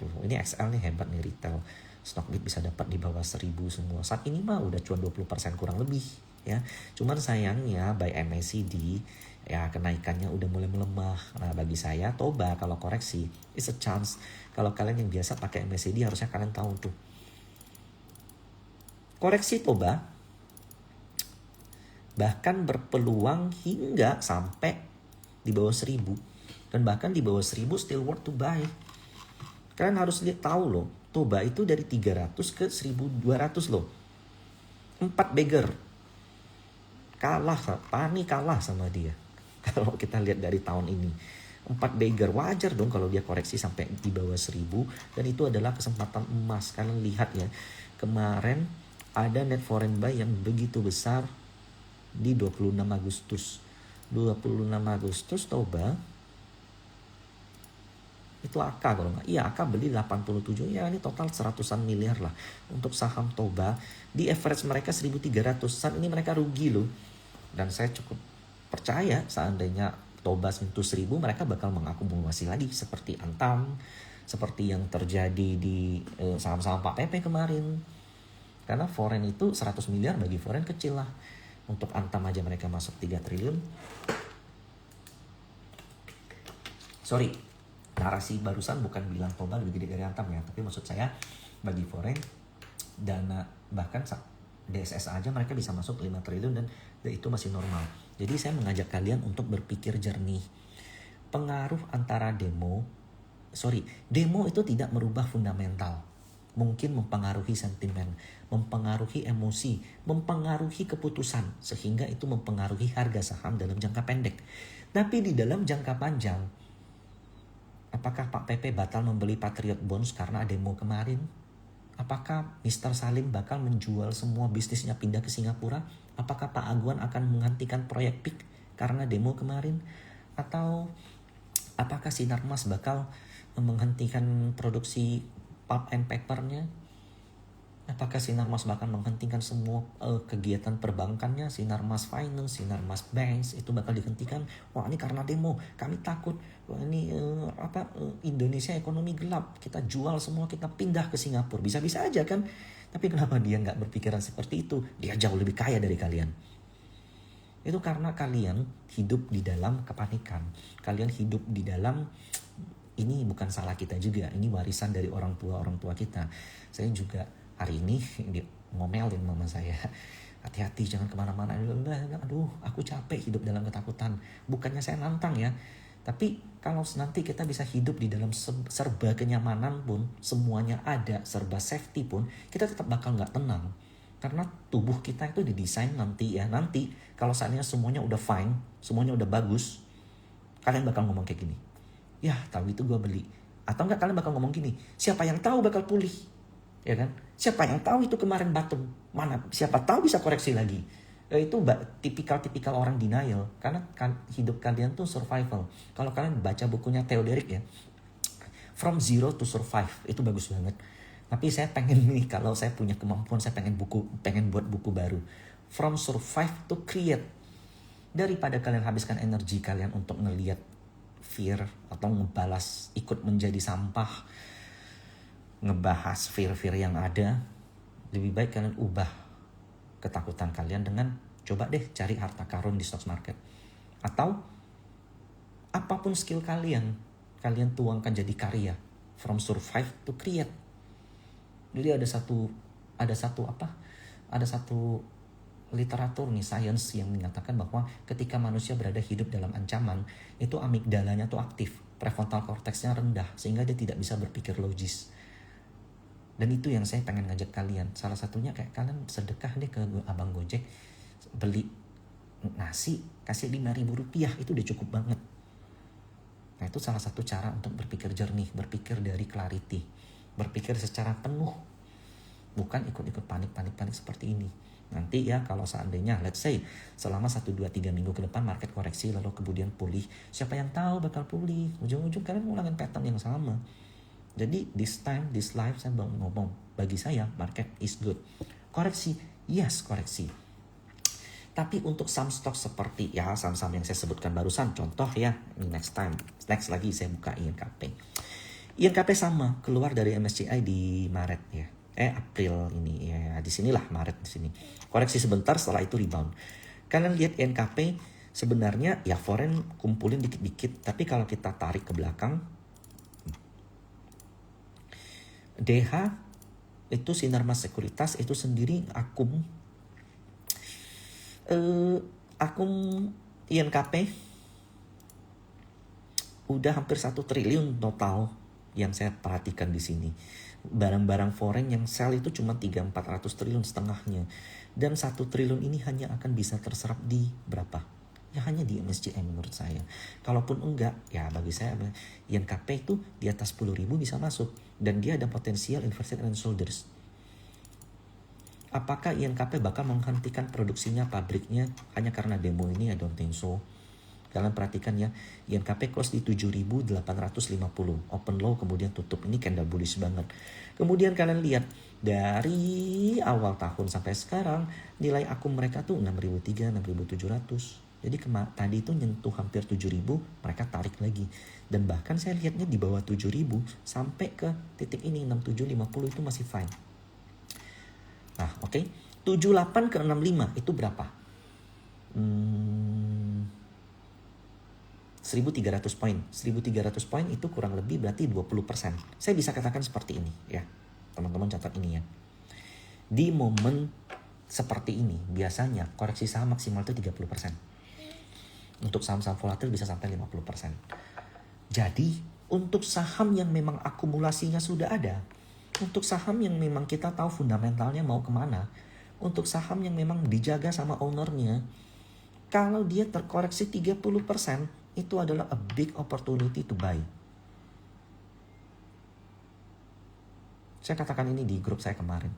Ini XL nih hebat nih, retail Stockbit bisa dapat di bawah 1000 semua. Saat ini mah udah cuma 20% kurang lebih ya. Cuman sayangnya by MACD ya kenaikannya udah mulai melemah. Nah bagi saya Toba kalau koreksi is a chance. Kalau kalian yang biasa pakai MACD harusnya kalian tahu tuh. Koreksi Toba bahkan berpeluang hingga sampai di bawah 1000. Dan bahkan di bawah 1000 still worth to buy. Kalian harus lihat tahu loh, Toba itu dari 300 ke 1200 loh. 4 bagger. Pani kalah sama dia. Kalau kita lihat dari tahun ini. 4 bagger, wajar dong kalau dia koreksi sampai di bawah 1000. Dan itu adalah kesempatan emas. Kalian lihat ya, kemarin ada net foreign buy yang begitu besar. di 26 Agustus. 26 Agustus Toba itu AK kalau nggak, iya AK beli 87, ya ini total 100-an miliar lah untuk saham Toba. Di average mereka 1.300, saat ini mereka rugi loh. Dan saya cukup percaya seandainya Toba sentuh 1.000 mereka bakal mengakumulasi lagi seperti Antam, seperti yang terjadi di saham-saham Pak Pepe kemarin. Karena foreign itu 100 miliar bagi foreign kecil lah. Untuk Antam aja mereka masuk 3 triliun. Sorry, narasi barusan bukan bilang Toba lebih gede dari Antam ya, tapi maksud saya bagi foreign dana bahkan DSS aja mereka bisa masuk 5 triliun dan itu masih normal. Jadi saya mengajak kalian untuk berpikir jernih. Pengaruh antara demo itu tidak merubah fundamental. Mungkin mempengaruhi sentimen, mempengaruhi emosi, mempengaruhi keputusan, sehingga itu mempengaruhi harga saham dalam jangka pendek. Tapi di dalam jangka panjang, apakah Pak Pepe batal membeli Patriot Bonds karena demo kemarin? Apakah Mr. Salim bakal menjual semua bisnisnya pindah ke Singapura? Apakah Pak Aguan akan menghentikan proyek PIK karena demo kemarin? Atau apakah Sinarmas bakal menghentikan produksi pulp and papernya? Apakah Sinarmas bakal menghentikan semua kegiatan perbankannya? Sinarmas Finance, Sinarmas Banks itu bakal dihentikan. Wah ini karena demo, kami takut. Wah ini Indonesia ekonomi gelap. Kita jual semua, kita pindah ke Singapura. Bisa-bisa aja kan. Tapi kenapa dia nggak berpikiran seperti itu? Dia jauh lebih kaya dari kalian. Itu karena kalian hidup di dalam kepanikan. Kalian hidup di dalam, ini bukan salah kita juga. Ini warisan dari orang tua kita. Saya juga hari ini ngomelin mama saya, hati-hati jangan kemana-mana. Aduh, aku capek hidup dalam ketakutan. Bukannya saya nantang ya, tapi kalau nanti kita bisa hidup di dalam serba kenyamanan pun, semuanya ada, serba safety pun, kita tetap bakal nggak tenang. Karena tubuh kita itu didesain nanti kalau saatnya semuanya udah fine, semuanya udah bagus, kalian bakal ngomong kayak gini, ya tahu itu gue beli. Atau enggak kalian bakal ngomong gini, siapa yang tahu bakal pulih. Ya kan? Siapa yang tahu itu kemarin bottom? Mana? Siapa tahu bisa koreksi lagi? Itu tipikal orang denial. Karena hidup kalian tuh survival. Kalau kalian baca bukunya Theoderic ya, From Zero to Survive, itu bagus banget. Tapi saya pengen nih, kalau saya punya kemampuan, saya pengen buat buku baru. From Survive to Create. Daripada kalian habiskan energi kalian untuk ngelihat fear atau ngebalas ikut menjadi sampah, ngebahas fear-fear yang ada, lebih baik kalian ubah ketakutan kalian dengan coba deh cari harta karun di stock market. Atau apapun skill kalian tuangkan jadi karya. From survive to create. Jadi ada satu literatur nih, science yang menyatakan bahwa ketika manusia berada hidup dalam ancaman, itu amigdalanya tuh aktif, prefrontal cortexnya rendah, sehingga dia tidak bisa berpikir logis. Dan itu yang saya pengen ngajak kalian. Salah satunya kayak kalian sedekah deh ke abang Gojek, beli nasi, kasih 5.000 rupiah, itu udah cukup banget. Nah itu salah satu cara untuk berpikir jernih, berpikir dari clarity, berpikir secara penuh, bukan ikut-ikut panik seperti ini. Nanti ya kalau seandainya let's say selama 1-2-3 minggu ke depan market koreksi lalu kemudian pulih, siapa yang tahu bakal pulih, ujung-ujung kalian ngulangin pattern yang sama. Jadi this life saya ngomong, bagi saya market is good. Koreksi, yes koreksi. Tapi untuk saham stock seperti ya saham-saham yang saya sebutkan barusan, contoh ya, next lagi saya buka INKP. INKP sama, keluar dari MSCI di Maret ya. April ini ya, di sinilah Maret di sini. Koreksi sebentar, setelah itu rebound. Kalian lihat INKP sebenarnya ya foreign kumpulin dikit-dikit, tapi kalau kita tarik ke belakang, DH itu Sinarmas Sekuritas itu sendiri akum INKP udah hampir 1 triliun total yang saya perhatikan di sini. Barang-barang foreign yang sell itu cuma 300-400 triliun setengahnya. Dan 1 triliun ini hanya akan bisa terserap di berapa? Ya hanya di MSCI menurut saya. Kalaupun enggak, ya bagi saya INKP itu di atas 10.000 bisa masuk. Dan dia ada potensial inverted and shoulders. Apakah INKP bakal menghentikan produksinya pabriknya hanya karena demo ini? I don't think so. Kalian perhatikan ya, INKP close di 7.850, open low kemudian tutup. Ini candle bullish banget. Kemudian kalian lihat dari awal tahun sampai sekarang nilai akum mereka tuh 6.300, 6.700. Jadi tadi itu nyentuh hampir 7.000, mereka tarik lagi. Dan bahkan saya lihatnya di bawah 7.000 sampai ke titik ini 6.750 itu masih fine. Nah, oke. 78 ke 65 itu berapa? 1.300 poin. 1.300 poin itu kurang lebih berarti 20%. Saya bisa katakan seperti ini ya. Teman-teman catat ini ya. Di momen seperti ini biasanya koreksi saham maksimal itu 30%. Untuk saham-saham volatil bisa sampai 50%. Jadi untuk saham yang memang akumulasinya sudah ada, untuk saham yang memang kita tahu fundamentalnya mau kemana, untuk saham yang memang dijaga sama ownernya, kalau dia terkoreksi 30%, itu adalah a big opportunity to buy. Saya katakan ini di grup saya kemarin.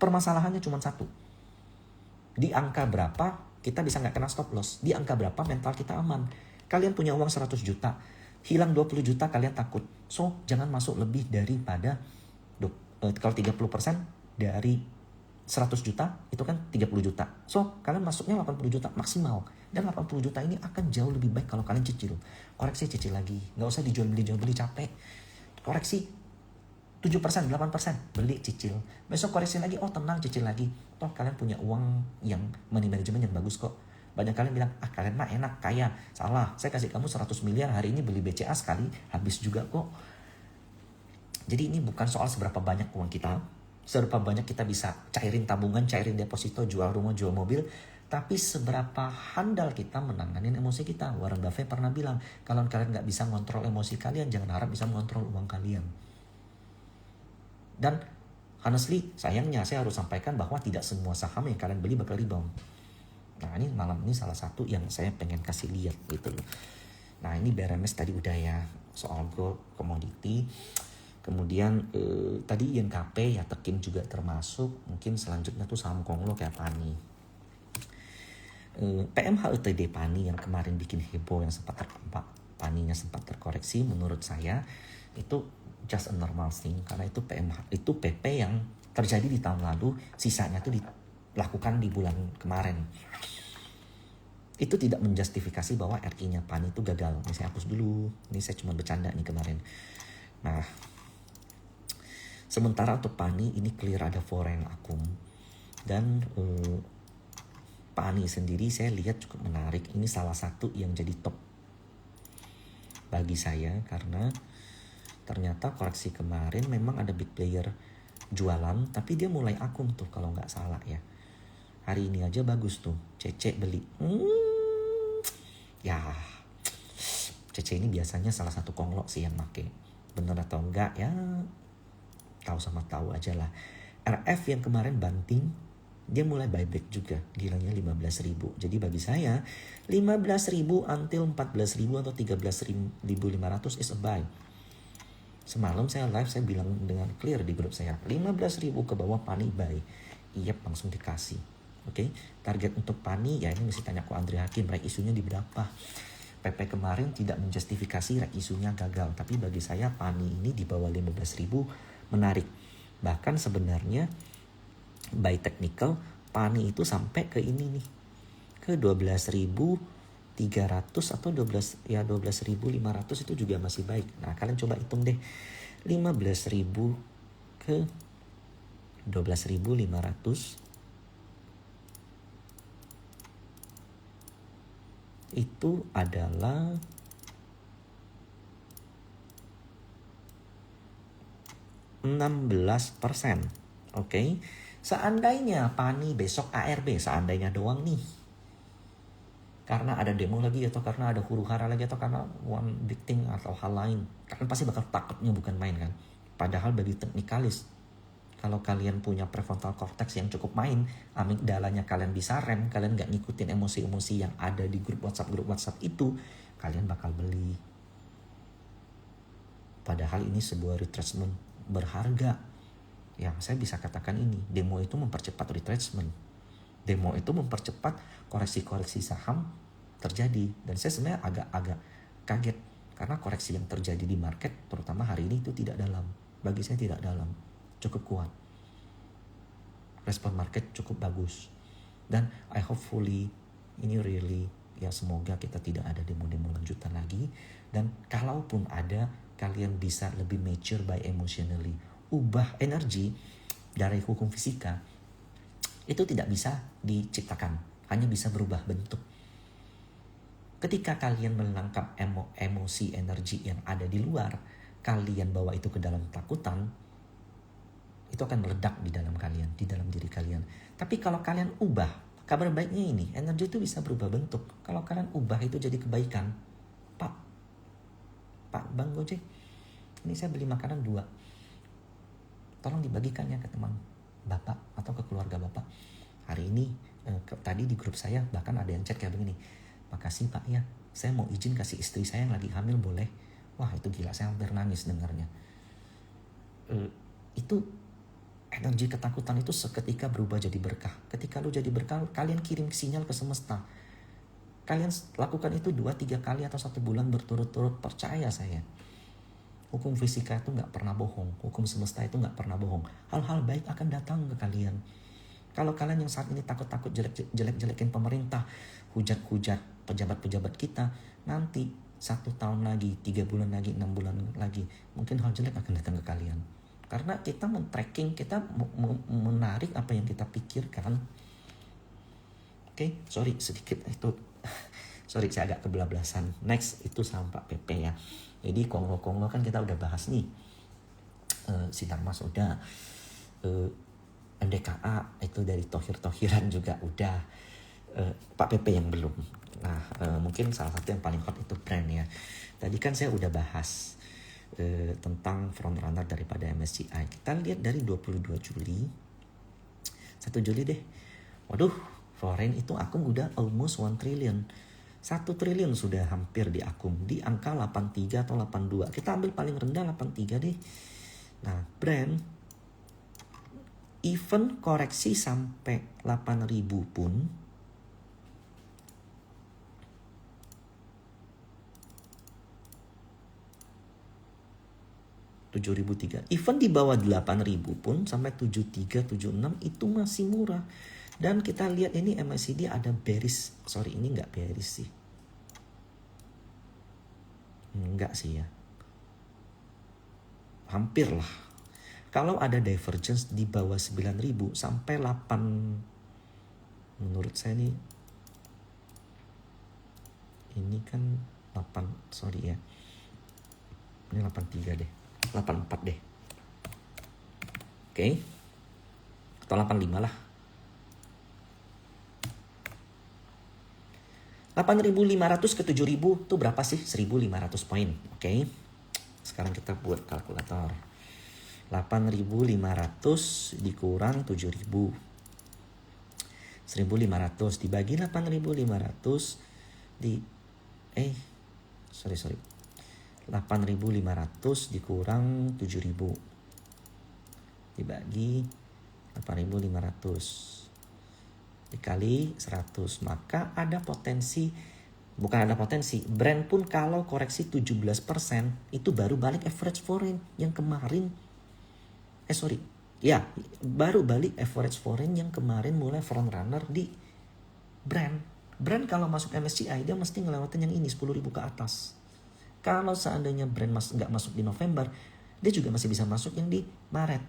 Permasalahannya cuma satu. Di angka berapa kita bisa nggak kena stop loss? Di angka berapa mental kita aman? Kalian punya uang 100 juta, hilang 20 juta kalian takut. So, jangan masuk lebih daripada, kalau 30% dari 100 juta, itu kan 30 juta. So, kalian masuknya 80 juta maksimal. Dan 80 juta ini akan jauh lebih baik kalau kalian cicil. Koreksi cicil lagi. Nggak usah dijual beli capek. Koreksi 7%, 8%, beli cicil. Besok koreksi lagi, oh tenang cicil lagi. Toh kalian punya uang yang money management yang bagus kok. Banyak kalian bilang, kalian mah enak, kaya. Salah, saya kasih kamu 100 miliar hari ini beli BCA sekali, habis juga kok. Jadi ini bukan soal seberapa banyak uang kita, seberapa banyak kita bisa cairin tabungan, cairin deposito, jual rumah, jual mobil, tapi seberapa handal kita menanganin emosi kita. Warren Buffett pernah bilang, kalau kalian nggak bisa ngontrol emosi kalian, jangan harap bisa mengontrol uang kalian. Dan honestly, sayangnya saya harus sampaikan bahwa tidak semua saham yang kalian beli bakal rebound. Nah ini malam ini salah satu yang saya pengen kasih lihat gitu loh. Nah ini BRMS tadi udah ya, soal gold, commodity. Kemudian tadi INKP ya, Tekin juga termasuk. Mungkin selanjutnya tuh saham konglo kayak PANI. PMHETD PANI yang kemarin bikin heboh, yang sempat PANI-nya sempat terkoreksi, menurut saya itu just a normal thing, karena itu itu PP yang terjadi di tahun lalu, sisanya itu dilakukan di bulan kemarin. Itu tidak menjustifikasi bahwa RI-nya PANI itu gagal. Ini saya hapus dulu, ini saya cuma bercanda nih kemarin. Nah, sementara untuk PANI ini clear ada foreign akum, dan PANI sendiri saya lihat cukup menarik. Ini salah satu yang jadi top bagi saya, karena ternyata koreksi kemarin memang ada big player jualan, tapi dia mulai akum tuh kalau nggak salah ya. Hari ini aja bagus tuh, CC beli. Ya, CC ini biasanya salah satu konglo sih yang make. Bener atau enggak ya, tahu sama tahu aja lah. RF yang kemarin banting, dia mulai buyback juga, gilanya 15.000. Jadi bagi saya 15.000 until 14.000 atau 13.500 is a buy. Semalam saya live, saya bilang dengan clear di grup saya, 15.000 ke bawah PANI buy. Iya, langsung dikasih. Oke, target untuk PANI ya ini mesti tanya ke Andre Hakim, right isunya di berapa. PP kemarin tidak menjustifikasi right isunya gagal, tapi bagi saya PANI ini di bawah 15.000 menarik. Bahkan sebenarnya by technical PANI itu sampai ke ini nih, ke 12.300 atau 12.500 itu juga masih baik. Nah kalian coba hitung deh, 15.000 ke 12.500 itu adalah 16%. Oke. Seandainya PANI besok ARB, seandainya doang nih, karena ada demo lagi, atau karena ada huru hara lagi, atau karena one big thing atau hal lain, kalian pasti bakal takutnya bukan main kan. Padahal bagi teknikalis, kalau kalian punya prefrontal cortex yang cukup main, amigdalanya kalian bisa rem, kalian gak ngikutin emosi-emosi yang ada di grup WhatsApp itu, kalian bakal beli. Padahal ini sebuah retracement berharga. Ya, saya bisa katakan ini, demo itu mempercepat retracement. Demo itu mempercepat koreksi-koreksi saham terjadi. Dan saya sebenarnya agak-agak kaget karena koreksi yang terjadi di market terutama hari ini itu tidak dalam. Bagi saya tidak dalam, cukup kuat. Respon market cukup bagus. Dan I hopefully ini really ya semoga kita tidak ada demo-demo lanjutan lagi. Dan kalaupun ada, kalian bisa lebih mature by emotionally. Ubah energi dari hukum fisika itu tidak bisa diciptakan, hanya bisa berubah bentuk. Ketika kalian menangkap emosi energi yang ada di luar, kalian bawa itu ke dalam takutan, itu akan meledak di dalam kalian, di dalam diri kalian. Tapi kalau kalian ubah, kabar baiknya ini, energi itu bisa berubah bentuk. Kalau kalian ubah itu jadi kebaikan. Pak Bang Gojek, ini saya beli makanan 2. Tolong dibagikannya ke teman Bapak atau ke keluarga Bapak. Hari ini, tadi di grup saya bahkan ada yang chat kayak begini. Makasih Pak ya, saya mau izin kasih istri saya yang lagi hamil boleh? Wah itu gila, saya hampir nangis dengarnya. Itu energi ketakutan itu seketika berubah jadi berkah. Ketika lu jadi berkah, kalian kirim sinyal ke semesta. Kalian lakukan itu 2-3 kali atau 1 bulan berturut-turut, percaya saya. Hukum fisika itu gak pernah bohong. Hukum semesta itu gak pernah bohong. Hal-hal baik akan datang ke kalian. Kalau kalian yang saat ini takut-takut jelek-jelekin pemerintah, hujat-hujat pejabat-pejabat kita, nanti 1 tahun lagi, 3 bulan lagi, 6 bulan lagi, mungkin hal jelek akan datang ke kalian. Karena kita men-tracking, kita menarik apa yang kita pikirkan. Oke, sorry sedikit itu. Sorry saya agak kebelablasan. Next itu saham Pak PP ya. Jadi Konglo kan kita udah bahas nih. Sinarmas udah. MDKA itu dari Thohir-Thohiran juga udah. Pak PP yang belum. Nah mungkin salah satu yang paling hot itu brand ya. Tadi kan saya udah bahas tentang frontrunner daripada MSCI. Kita lihat dari 22 Juli. 1 Juli deh. Waduh, foreign itu akum udah almost 1 trillion. 1 triliun sudah hampir di akum. Di angka 83 atau 82. Kita ambil paling rendah 83 deh. Nah, brand even koreksi sampai 8.000 pun $7.003. Even di bawah 8.000 pun sampai 73, 76 itu masih murah. Dan kita lihat ini MACD ada bearish. Sorry ini nggak bearish sih. Enggak sih ya. Hampir lah. Kalau ada divergence di bawah 9.000 sampai 8. Menurut saya nih. Ini kan 8. Sorry ya. Ini 83 deh. 84 deh. Oke. Atau 85 lah. 8.500 ke 7.000 itu berapa sih? 1.500 poin. Oke. Sekarang kita buat kalkulator. 8.500 dikurang 7.000. 1.500 dibagi 8.500 di sorry. 8.500 dikurang 7.000 dibagi 8.500 dikali 100, maka ada potensi, bukan ada potensi, brand pun kalau koreksi 17% itu baru balik average foreign yang kemarin, baru balik average foreign yang kemarin mulai front runner di brand. Brand kalau masuk MSCI dia mesti ngelewatin yang ini 10.000 ke atas. Kalau seandainya brand nggak masuk di November, dia juga masih bisa masuk yang di Maret.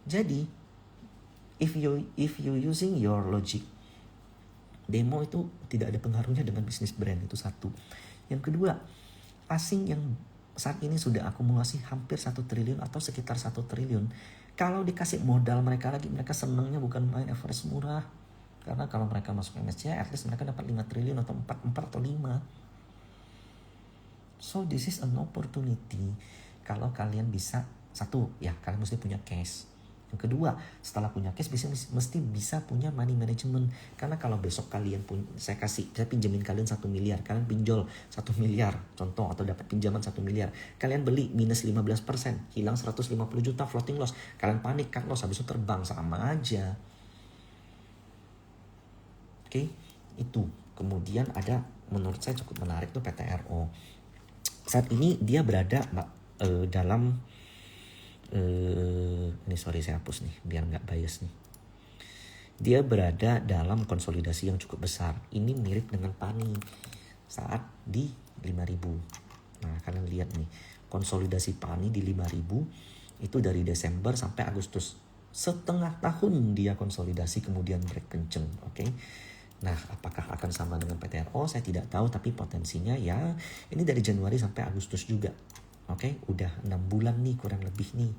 Jadi if you using your logic, demo itu tidak ada pengaruhnya dengan bisnis brand, itu satu. Yang kedua, asing yang saat ini sudah akumulasi hampir 1 triliun atau sekitar 1 triliun. Kalau dikasih modal mereka lagi, mereka senangnya bukan main average murah. Karena kalau mereka masuk MSCI, at least mereka dapat 5 triliun atau 4 atau 5. So this is an opportunity. Kalau kalian bisa, satu, ya kalian mesti punya cash. Yang kedua, setelah punya cash mesti bisa punya money management. Karena kalau besok kalian saya pinjemin kalian 1 miliar, kalian pinjol 1 miliar, contoh, atau dapat pinjaman 1 miliar, kalian beli minus 15%, hilang 150 juta floating loss, kalian panik, cut loss, habis itu terbang, sama aja. Oke, itu. Kemudian ada, menurut saya cukup menarik tuh PTRO. Saat ini dia berada dalam ini saya hapus nih biar nggak bias nih. Dia berada dalam konsolidasi yang cukup besar. Ini mirip dengan PANI saat di 5.000. Nah, kalian lihat nih, konsolidasi PANI di 5.000 itu dari Desember sampai Agustus. Setengah tahun dia konsolidasi kemudian break kenceng, oke? Nah, apakah akan sama dengan PTRO? Saya tidak tahu, tapi potensinya ya ini dari Januari sampai Agustus juga. Oke, udah 6 bulan nih kurang lebih nih.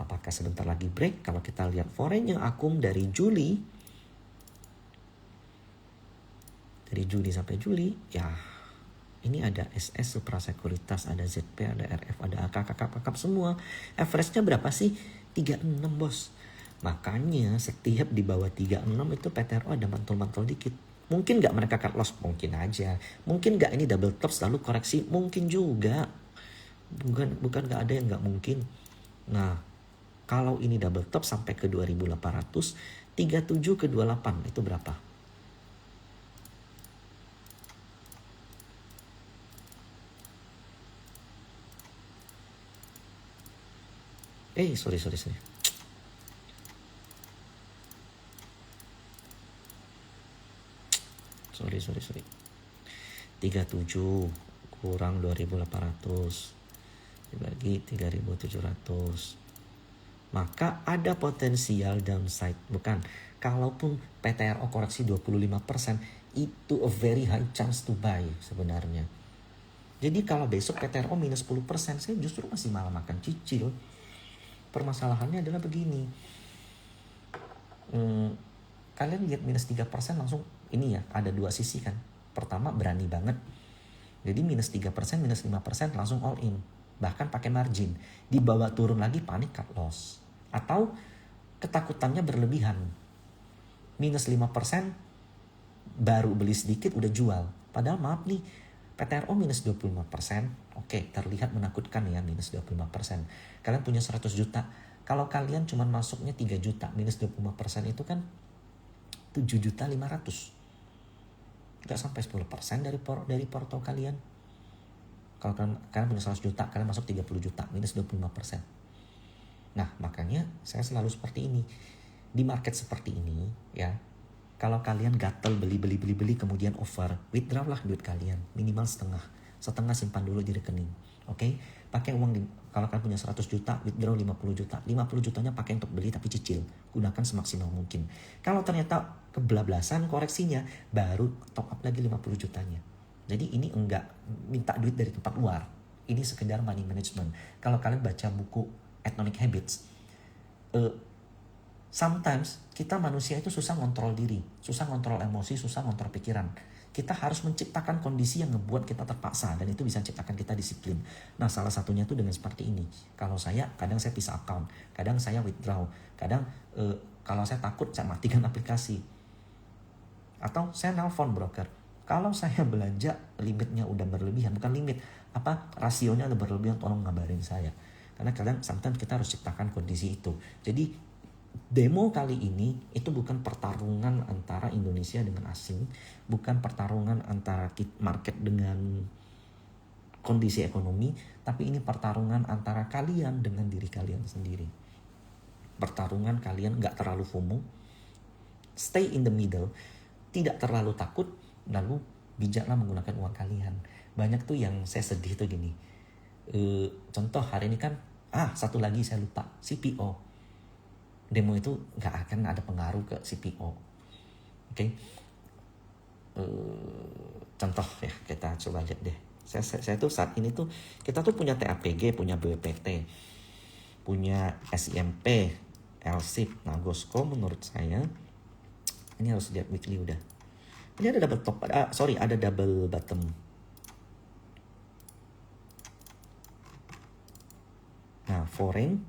Apakah sebentar lagi break? Kalau kita lihat foreign yang akum dari Juli sampai Juli, ya ini ada SS, Supra Sekuritas, ada ZP, ada RF, ada AK, kakap semua. Average-nya berapa sih? 36, bos. Makanya setiap di bawah 36 itu PTRO ada mantul-mantul dikit. Mungkin nggak mereka cut loss? Mungkin aja. Mungkin nggak ini double top lalu koreksi? Mungkin juga. Bukan nggak ada yang nggak mungkin. Nah, kalau ini double top sampai ke 2.800, 37 ke 28 itu berapa? Sorry. 37 kurang 2.800 dibagi 3.700, maka ada potensial downside. Bukan, kalaupun PTRO koreksi 25%, itu a very high chance to buy sebenarnya. Jadi kalau besok PTRO minus 10%, saya justru masih malah makan cicil. Permasalahannya adalah begini, kalian lihat minus 3% langsung, ini ya ada dua sisi kan. Pertama, berani banget, jadi minus 3%, minus 5% langsung all in, bahkan pakai margin. Di bawah turun lagi panik cut loss. Atau ketakutannya berlebihan, minus 5% baru beli sedikit udah jual. Padahal maaf nih, PTRO minus 25%, oke, terlihat menakutkan ya, minus 25%. Kalian punya 100 juta, kalau kalian cuma masuknya 3 juta, minus 25% itu kan 7.500.000. Gak sampai 10% dari porto kalian. Kalau kalian punya 100 juta, kalian masuk 30 juta, minus 25%. Nah, makanya saya selalu seperti ini. Di market seperti ini, ya, kalau kalian gatel beli kemudian over, withdraw lah duit kalian, minimal setengah simpan dulu di rekening. Oke? Pakai uang, kalau kalian punya 100 juta, withdraw 50 juta. 50 jutanya pakai untuk beli tapi cicil. Gunakan semaksimal mungkin. Kalau ternyata kebablasan koreksinya, baru top up lagi 50 jutanya. Jadi ini enggak minta duit dari tempat luar. Ini sekedar money management. Kalau kalian baca buku Atomic Habits, sometimes kita manusia itu susah ngontrol diri, susah ngontrol emosi, susah ngontrol pikiran. Kita harus menciptakan kondisi yang ngebuat kita terpaksa, dan itu bisa menciptakan kita disiplin. Nah, salah satunya itu dengan seperti ini. Kalau kadang saya pisah account, kadang saya withdraw, kadang kalau saya takut saya matikan aplikasi. Atau saya nelpon broker. Kalau saya belanja limitnya udah berlebihan, bukan limit, rasionya udah berlebihan, tolong ngabarin saya. Karena kadang sometimes kita harus ciptakan kondisi itu. Jadi demo kali ini itu bukan pertarungan antara Indonesia dengan asing, bukan pertarungan antara market dengan kondisi ekonomi, tapi ini pertarungan antara kalian dengan diri kalian sendiri. Pertarungan kalian gak terlalu FOMO, stay in the middle, tidak terlalu takut, lalu bijaklah menggunakan uang kalian. Banyak tuh yang saya sedih tuh gini, contoh hari ini kan, satu lagi saya lupa, CPO. Demo itu gak akan ada pengaruh ke CPO. Oke. Contoh ya, kita coba lihat deh. Saya tuh saat ini tuh, kita tuh punya TAPG, punya BWPT, punya SIMP, LSIP. Nah, GOSCO menurut saya, ini harus lihat weekly udah. Ini ada double top, ada double bottom. Nah, foreign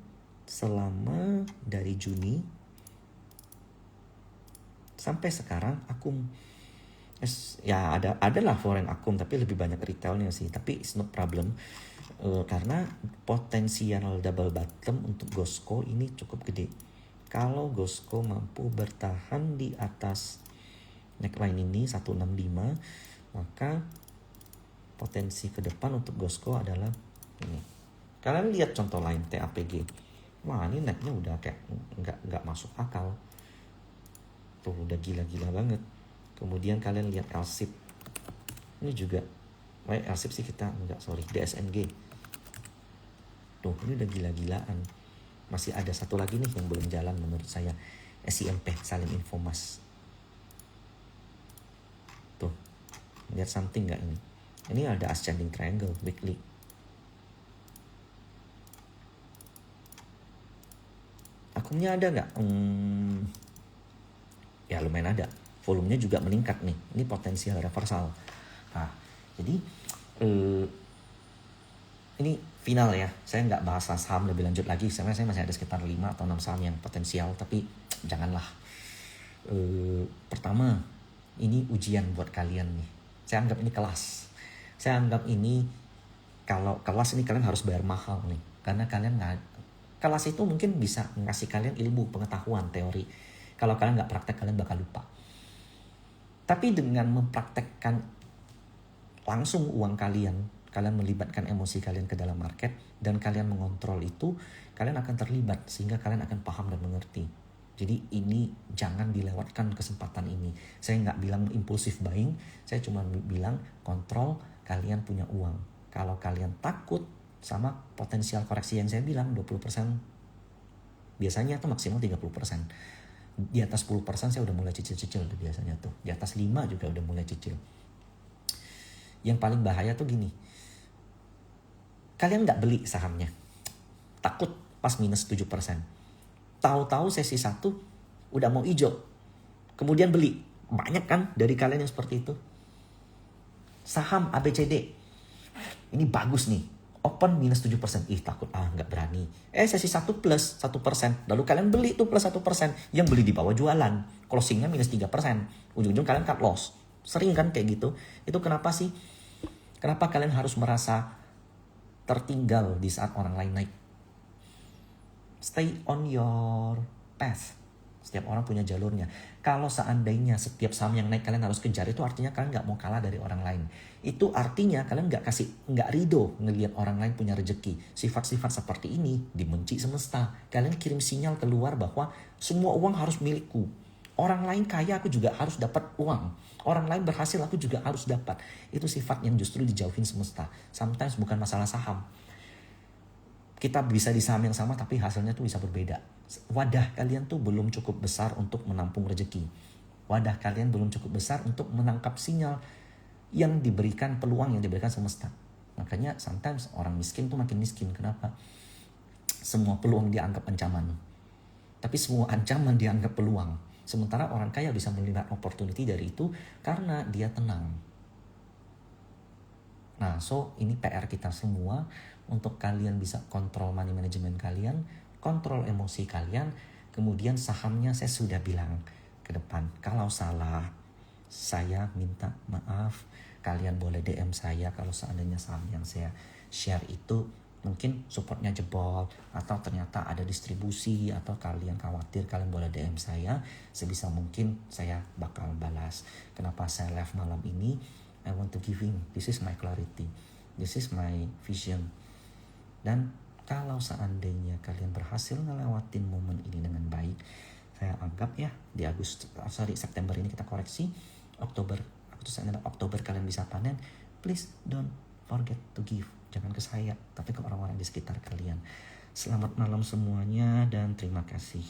selama dari Juni sampai sekarang akum ya adalah foreign akum, tapi lebih banyak retailnya sih, tapi it's no problem. Karena potensial double bottom untuk Gosco ini cukup gede. Kalau Gosco mampu bertahan di atas neckline ini 165, maka potensi ke depan untuk Gosco adalah ini. Kalian lihat contoh lain TAPG. Wah, ini necknya udah kayak nggak masuk akal. Tuh udah gila-gila banget. Kemudian kalian lihat LSIP. Ini juga LSIP sih kita enggak, sorry, DSNG. Tuh, ini udah gila-gilaan. Masih ada satu lagi nih yang belum jalan menurut saya. SIMP, Salim Infomas. Tuh, lihat something nggak ini? Ini ada ascending triangle weekly. Akumnya ada nggak? Ya lumayan ada. Volumenya juga meningkat nih. Ini potensial reversal. Nah, jadi ini final ya. Saya nggak bahas saham lebih lanjut lagi. Sebenarnya saya masih ada sekitar 5 atau 6 saham yang potensial. Tapi janganlah. Pertama, ini ujian buat kalian nih. Saya anggap ini kelas. Saya anggap ini, kalau kelas ini kalian harus bayar mahal nih. Karena kalian kelas itu mungkin bisa ngasih kalian ilmu, pengetahuan, teori. Kalau kalian nggak praktek, kalian bakal lupa. Tapi dengan mempraktekkan langsung uang kalian melibatkan emosi kalian ke dalam market, dan kalian mengontrol itu, kalian akan terlibat sehingga kalian akan paham dan mengerti. Jadi ini jangan dilewatkan kesempatan ini. Saya nggak bilang impulsif buying, saya cuma bilang kontrol kalian punya uang. Kalau kalian takut sama potensial koreksi yang saya bilang 20%, biasanya tuh maksimal 30%. Di atas 10% saya udah mulai cicil-cicil tuh biasanya tuh. Di atas 5 juga udah mulai cicil. Yang paling bahaya tuh gini. Kalian nggak beli sahamnya. Takut pas minus 7%. Tahu-tahu sesi 1 udah mau hijau. Kemudian beli. Banyak kan dari kalian yang seperti itu. Saham ABCD. Ini bagus nih. Open minus 7%. Takut. Nggak berani. Sesi 1 plus 1%. Lalu kalian beli tuh plus 1%. Yang beli di bawah jualan. Closingnya minus 3%. Ujung-ujung kalian cut loss. Sering kan kayak gitu. Itu kenapa sih? Kenapa kalian harus merasa tertinggal di saat orang lain naik? Stay on your path. Setiap orang punya jalurnya. Kalau seandainya setiap saham yang naik kalian harus kejar, itu artinya kalian nggak mau kalah dari orang lain. Itu artinya kalian nggak ridho ngelihat orang lain punya rezeki. Sifat-sifat seperti ini dibenci semesta. Kalian kirim sinyal keluar bahwa semua uang harus milikku. Orang lain kaya, aku juga harus dapat uang. Orang lain berhasil, aku juga harus dapat. Itu sifat yang justru dijauhin semesta. Sometimes bukan masalah saham. Kita bisa di saham yang sama tapi hasilnya tuh bisa berbeda. Wadah kalian tuh belum cukup besar untuk menampung rezeki. Wadah kalian belum cukup besar untuk menangkap sinyal yang diberikan, peluang yang diberikan semesta. Makanya sometimes orang miskin tuh makin miskin. Kenapa? Semua peluang dianggap ancaman. Tapi semua ancaman dianggap peluang. Sementara orang kaya bisa melihat opportunity dari itu karena dia tenang. Nah, so ini PR kita semua untuk kalian bisa kontrol money management kalian, kontrol emosi kalian, kemudian sahamnya saya sudah bilang ke depan. Kalau salah, saya minta maaf. Kalian boleh DM saya kalau seandainya saham yang saya share itu mungkin supportnya jebol, atau ternyata ada distribusi, atau kalian khawatir, kalian boleh DM saya. Sebisa mungkin saya bakal balas. Kenapa saya live malam ini? I want to giving, this is my clarity, this is my vision. Dan kalau seandainya kalian berhasil ngelewatin momen ini dengan baik, saya anggap ya di September ini kita koreksi, Oktober kalian bisa panen. Please don't forget to give. Jangan ke saya, tapi ke orang-orang di sekitar kalian. Selamat malam semuanya dan terima kasih.